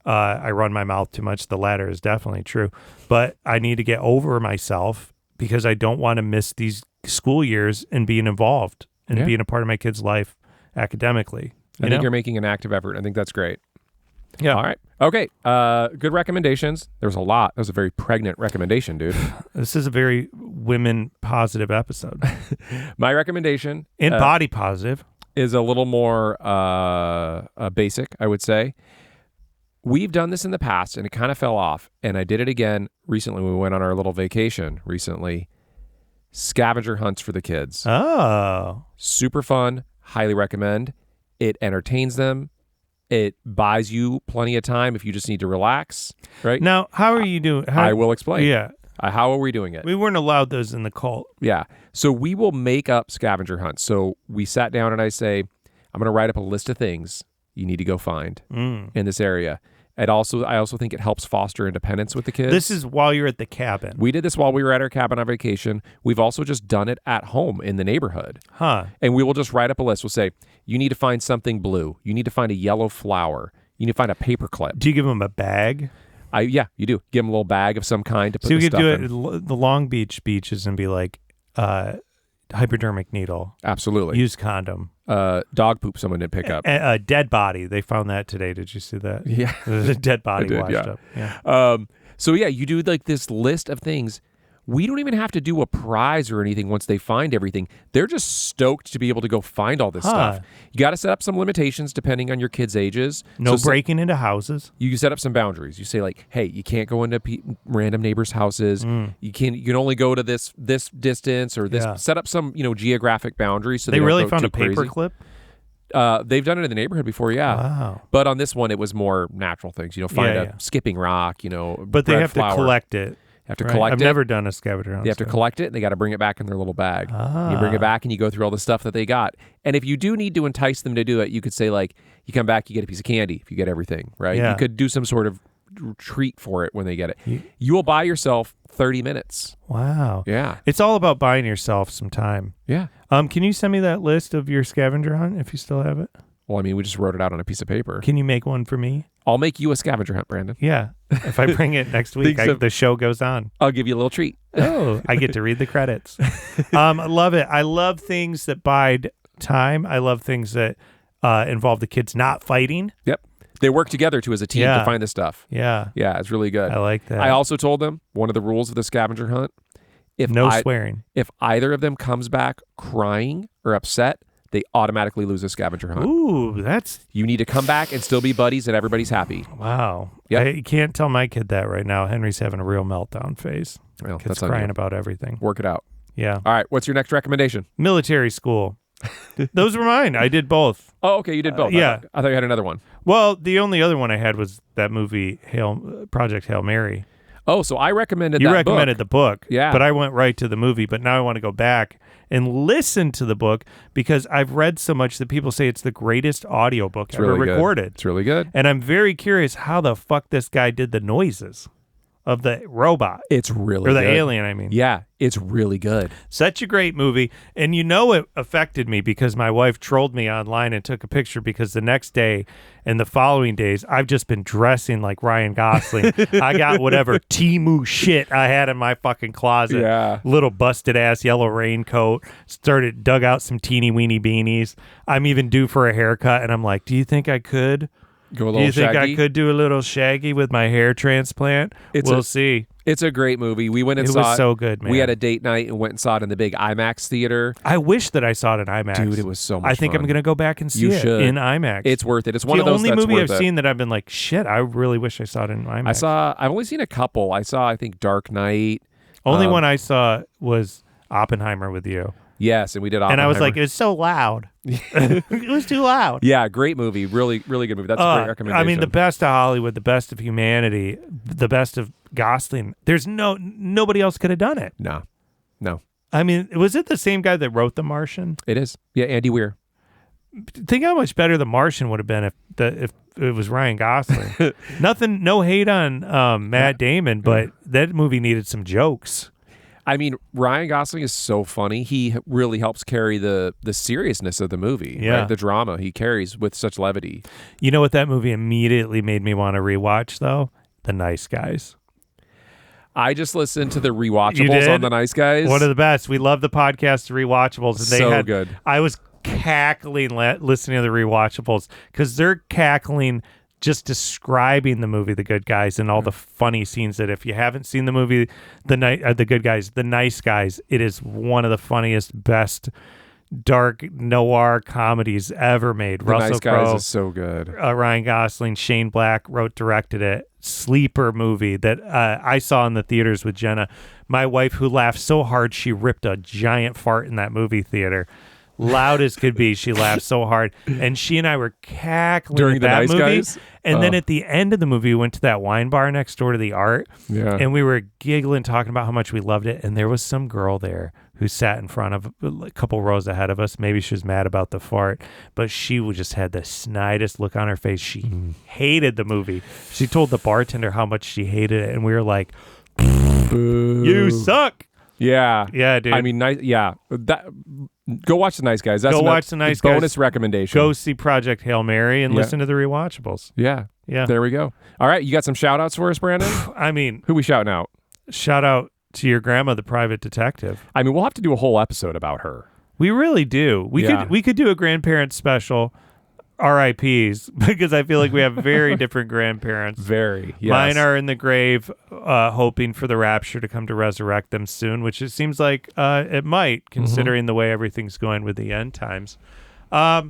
I run my mouth too much. The latter is definitely true. But I need to get over myself because I don't want to miss these school years and being involved and being a part of my kid's life academically. I think you're making an active effort. I think that's great. Yeah. All right. Okay. Good recommendations. There was a lot. That was a very pregnant recommendation, dude. This is a very women positive episode. My recommendation and body positive is a little more basic, I would say. We've done this in the past and it kind of fell off. And I did it again recently when we went on our little vacation recently. Scavenger hunts for the kids. Oh. Super fun. Highly recommend. It entertains them. It buys you plenty of time if you just need to relax, right? Now, how are you doing? I will explain. Yeah. How are we doing it? We weren't allowed those in the cult. Yeah. So we will make up scavenger hunts. So we sat down and I say, I'm going to write up a list of things you need to go find in this area. I also think it helps foster independence with the kids. This is while you're at the cabin. We did this while we were at our cabin on vacation. We've also just done it at home in the neighborhood. Huh. And we will just write up a list. We'll say, you need to find something blue. You need to find a yellow flower. You need to find a paper clip. Do you give them a bag? Yeah, you do. Give them a little bag of some kind to put the stuff in. So you could do it at the Long Beach beaches and be like, hypodermic needle. Absolutely. Use condom. Dog poop someone didn't pick up. A dead body. They found that today. Did you see that? Yeah. There's a dead body washed up. Yeah. So yeah, you do like this list of things. We don't even have to do a prize or anything once they find everything. They're just stoked to be able to go find all this stuff. You got to set up some limitations depending on your kids' ages. No breaking into houses. You set up some boundaries. You say like, hey, you can't go into random neighbors' houses. You can only go to this distance or this. Yeah. Set up some geographic boundaries. So they don't really go found too a paper crazy. clip? They've done it in the neighborhood before, yeah. Wow. But on this one, it was more natural things. Find a skipping rock. But they have to collect it. Have to collect I've it. never done a scavenger hunt. They have to collect it, and they got to bring it back in their little bag. You bring it back, and you go through all the stuff that they got. And if you do need to entice them to do it, you could say, like, you come back, you get a piece of candy if you get everything, right? Yeah. You could do some sort of treat for it when they get it. You will buy yourself 30 minutes. Wow. Yeah. It's all about buying yourself some time. Yeah. Can you send me that list of your scavenger hunt if you still have it? Well, I mean, we just wrote it out on a piece of paper. Can you make one for me? I'll make you a scavenger hunt, Brandon. Yeah. If I bring it next week, the show goes on. I'll give you a little treat. Oh, I get to read the credits. I love it. I love things that bide time. I love things that involve the kids not fighting. Yep. They work together too as a team to find this stuff. Yeah. Yeah, it's really good. I like that. I also told them one of the rules of the scavenger hunt, no swearing. If either of them comes back crying or upset, they automatically lose a scavenger hunt. Ooh, You need to come back and still be buddies and everybody's happy. Wow. Yep. I can't tell my kid that right now. Henry's having a real meltdown phase. Well, Kid's crying about everything. Work it out. Yeah. All right, what's your next recommendation? Military school. Those were mine. I did both. Oh, okay, you did both. Yeah. I thought you had another one. Well, the only other one I had was that movie, Project Hail Mary. Oh, so I recommended You that recommended book. the book. Yeah. But I went right to the movie. But now I want to go back and listen to the book because I've read so much that people say it's the greatest audiobook ever really recorded. Good. It's really good. And I'm very curious how the fuck this guy did the noises of the robot. It's really good. Or the alien, I mean. Yeah, it's really good. Such a great movie. And it affected me because my wife trolled me online and took a picture because the next day and the following days, I've just been dressing like Ryan Gosling. I got whatever Temu shit I had in my fucking closet. Yeah. Little busted ass yellow raincoat. Dug out some teeny weeny beanies. I'm even due for a haircut. And I'm like, do you think I could? Go a little Do you think shaggy? I could do a little shaggy with my hair transplant? We'll see. It's a great movie. We went and saw it. It was so good, man. We had a date night and went and saw it in the big IMAX theater. I wish that I saw it in IMAX. Dude, it was so much I think fun. I'm going to go back and see it in IMAX. It's worth it. It's one of those the only that's movie worth I've it. seen that I've been like, shit, I really wish I saw it in IMAX. I've only seen a couple. I think, Dark Knight. Only one I saw was Oppenheimer with you. Yes, and we did Oppenheimer. And I was like, it's so loud. It was too loud. Yeah, great movie. Really, really good movie. That's a great recommendation. I mean, the best of Hollywood, the best of humanity, the best of Gosling. There's nobody else could have done it. No. I mean, was it the same guy that wrote The Martian? It is. Yeah, Andy Weir. Think how much better The Martian would have been if it was Ryan Gosling. No hate on Matt Damon, but that movie needed some jokes. I mean, Ryan Gosling is so funny. He really helps carry the seriousness of the movie. Yeah. Right? The drama he carries with such levity. You know what that movie immediately made me want to rewatch, though? The Nice Guys. I just listened to the rewatchables on The Nice Guys. One of the best. We love the podcast Rewatchables. And So good. I was cackling listening to the Rewatchables because they're cackling just describing the movie The Good Guys and all the funny scenes that if you haven't seen the movie The Good Guys, The Nice Guys, it is one of the funniest, best dark noir comedies ever made. The Russell Nice Guys Crowe, is so good. Ryan Gosling, Shane Black directed it. Sleeper movie that I saw in the theaters with Jenna, my wife, who laughed so hard she ripped a giant fart in that movie theater. loud as could be. She laughed so hard, and she and I were cackling During at the that Nice movie. Guys? And then at the end of the movie, we went to that wine bar next door to the Art, and we were giggling, talking about how much we loved it. And there was some girl there who sat in front of a couple rows ahead of us. Maybe she was mad about the fart, but she just had the snidest look on her face. She hated the movie. She told the bartender how much she hated it, and we were like, Boo. "You suck." Yeah. Yeah, dude. I mean, nice. Yeah. Go watch The Nice Guys. That's watch The Nice Guys. Bonus recommendation. Go see Project Hail Mary and listen to the rewatchables. Yeah. Yeah. There we go. All right. You got some shout outs for us, Brandon? I mean, who we shouting out? Shout out to your grandma, the private detective. I mean, we'll have to do a whole episode about her. We really do. We could do a grandparent special, RIPs, because I feel like we have very different grandparents. Very. Yes. Mine are in the grave, hoping for the rapture to come to resurrect them soon, which it seems like it might, considering the way everything's going with the end times. I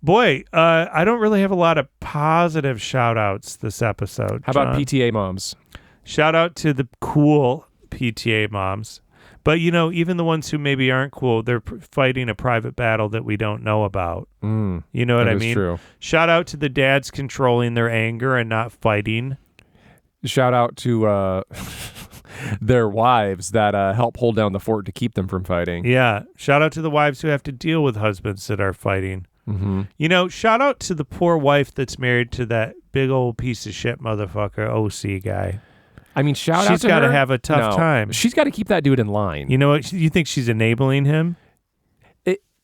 don't really have a lot of positive shout outs this episode. How about PTA moms? Shout out to the cool PTA moms. But, even the ones who maybe aren't cool, they're fighting a private battle that we don't know about. You know what I mean? True. Shout out to the dads controlling their anger and not fighting. Shout out to their wives that help hold down the fort to keep them from fighting. Yeah. Shout out to the wives who have to deal with husbands that are fighting. Shout out to the poor wife that's married to that big old piece of shit motherfucker OC guy. I mean, shout out to her. She's got to have a tough time. She's got to keep that dude in line. You know what? You think she's enabling him?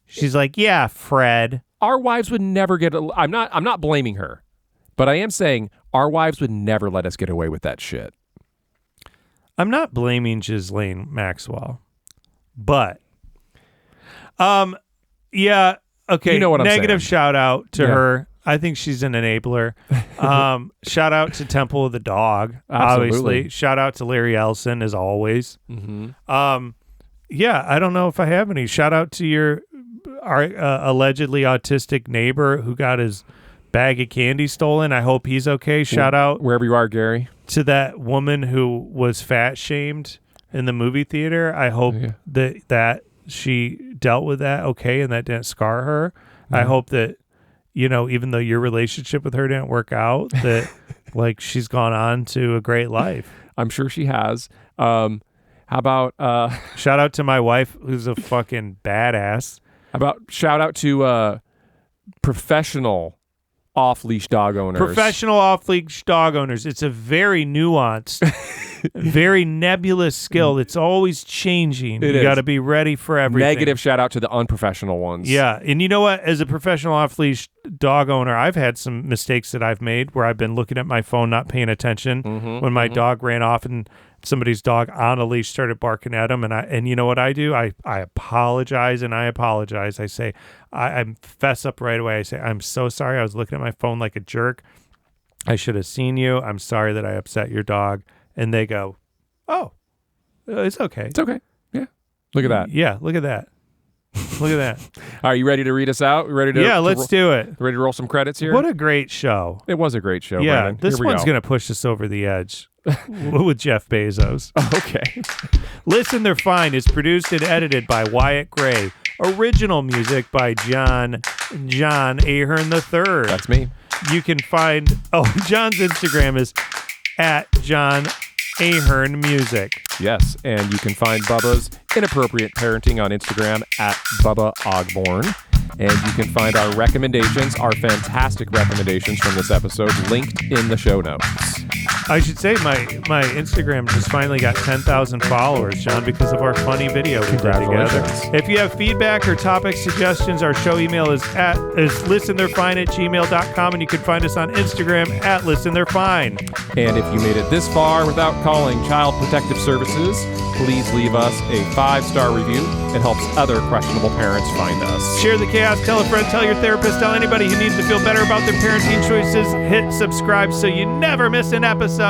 She's like, yeah, Fred. Our wives would never get. I'm not blaming her, but I am saying our wives would never let us get away with that shit. I'm not blaming Ghislaine Maxwell, but, yeah, okay. You know what I'm saying. Negative shout out to her. I think she's an enabler. Shout out to Temple of the Dog, obviously. Shout out to Larry Ellison, as always. Yeah, I don't know if I have any. Shout out to our allegedly autistic neighbor who got his bag of candy stolen. I hope he's okay. Shout out wherever you are, Gary, to that woman who was fat shamed in the movie theater. I hope that she dealt with that okay and that didn't scar her. I hope that, even though your relationship with her didn't work out, that like she's gone on to a great life. I'm sure she has. How about shout out to my wife, who's a fucking badass. How about shout out to professional off-leash dog owners. Professional off-leash dog owners. It's a very nuanced, very nebulous skill. It's always changing. You got to be ready for everything. Negative shout out to the unprofessional ones. Yeah. And you know what? As a professional off-leash dog owner, I've had some mistakes that I've made where I've been looking at my phone, not paying attention when my dog ran off and somebody's dog on a leash started barking at him. And you know what I do? I apologize and I apologize. I say, I fess up right away. I say, I'm so sorry. I was looking at my phone like a jerk. I should have seen you. I'm sorry that I upset your dog. And they go, oh, it's okay. It's okay. Yeah. Look at that. Yeah. Look at that. Look at that. Are you ready to read us out? Ready to? Yeah, let's do it. Ready to roll some credits here? What a great show. It was a great show, yeah, Brandon. This one's going to push us over the edge with Jeff Bezos. Okay. Listen, They're Fine is produced and edited by Wyatt Gray. Original music by John Ahern III. That's me. You can find... John's Instagram is @JohnAhernMusic. Yes, and you can find Bubba's Inappropriate Parenting on Instagram @Bubba Ogborn. And you can find our recommendations, our fantastic recommendations from this episode, linked in the show notes. I should say my Instagram just finally got 10,000 followers, John, because of our funny video we did together. If you have feedback or topic suggestions, our show email is listenthey'refine@gmail.com, and you can find us on Instagram @listenthey'refine. And if you made it this far without calling Child Protective Services, please leave us a 5-star review. It helps other questionable parents find us. Share the chaos, tell a friend, tell your therapist, tell anybody who needs to feel better about their parenting choices. Hit subscribe so you never miss an episode.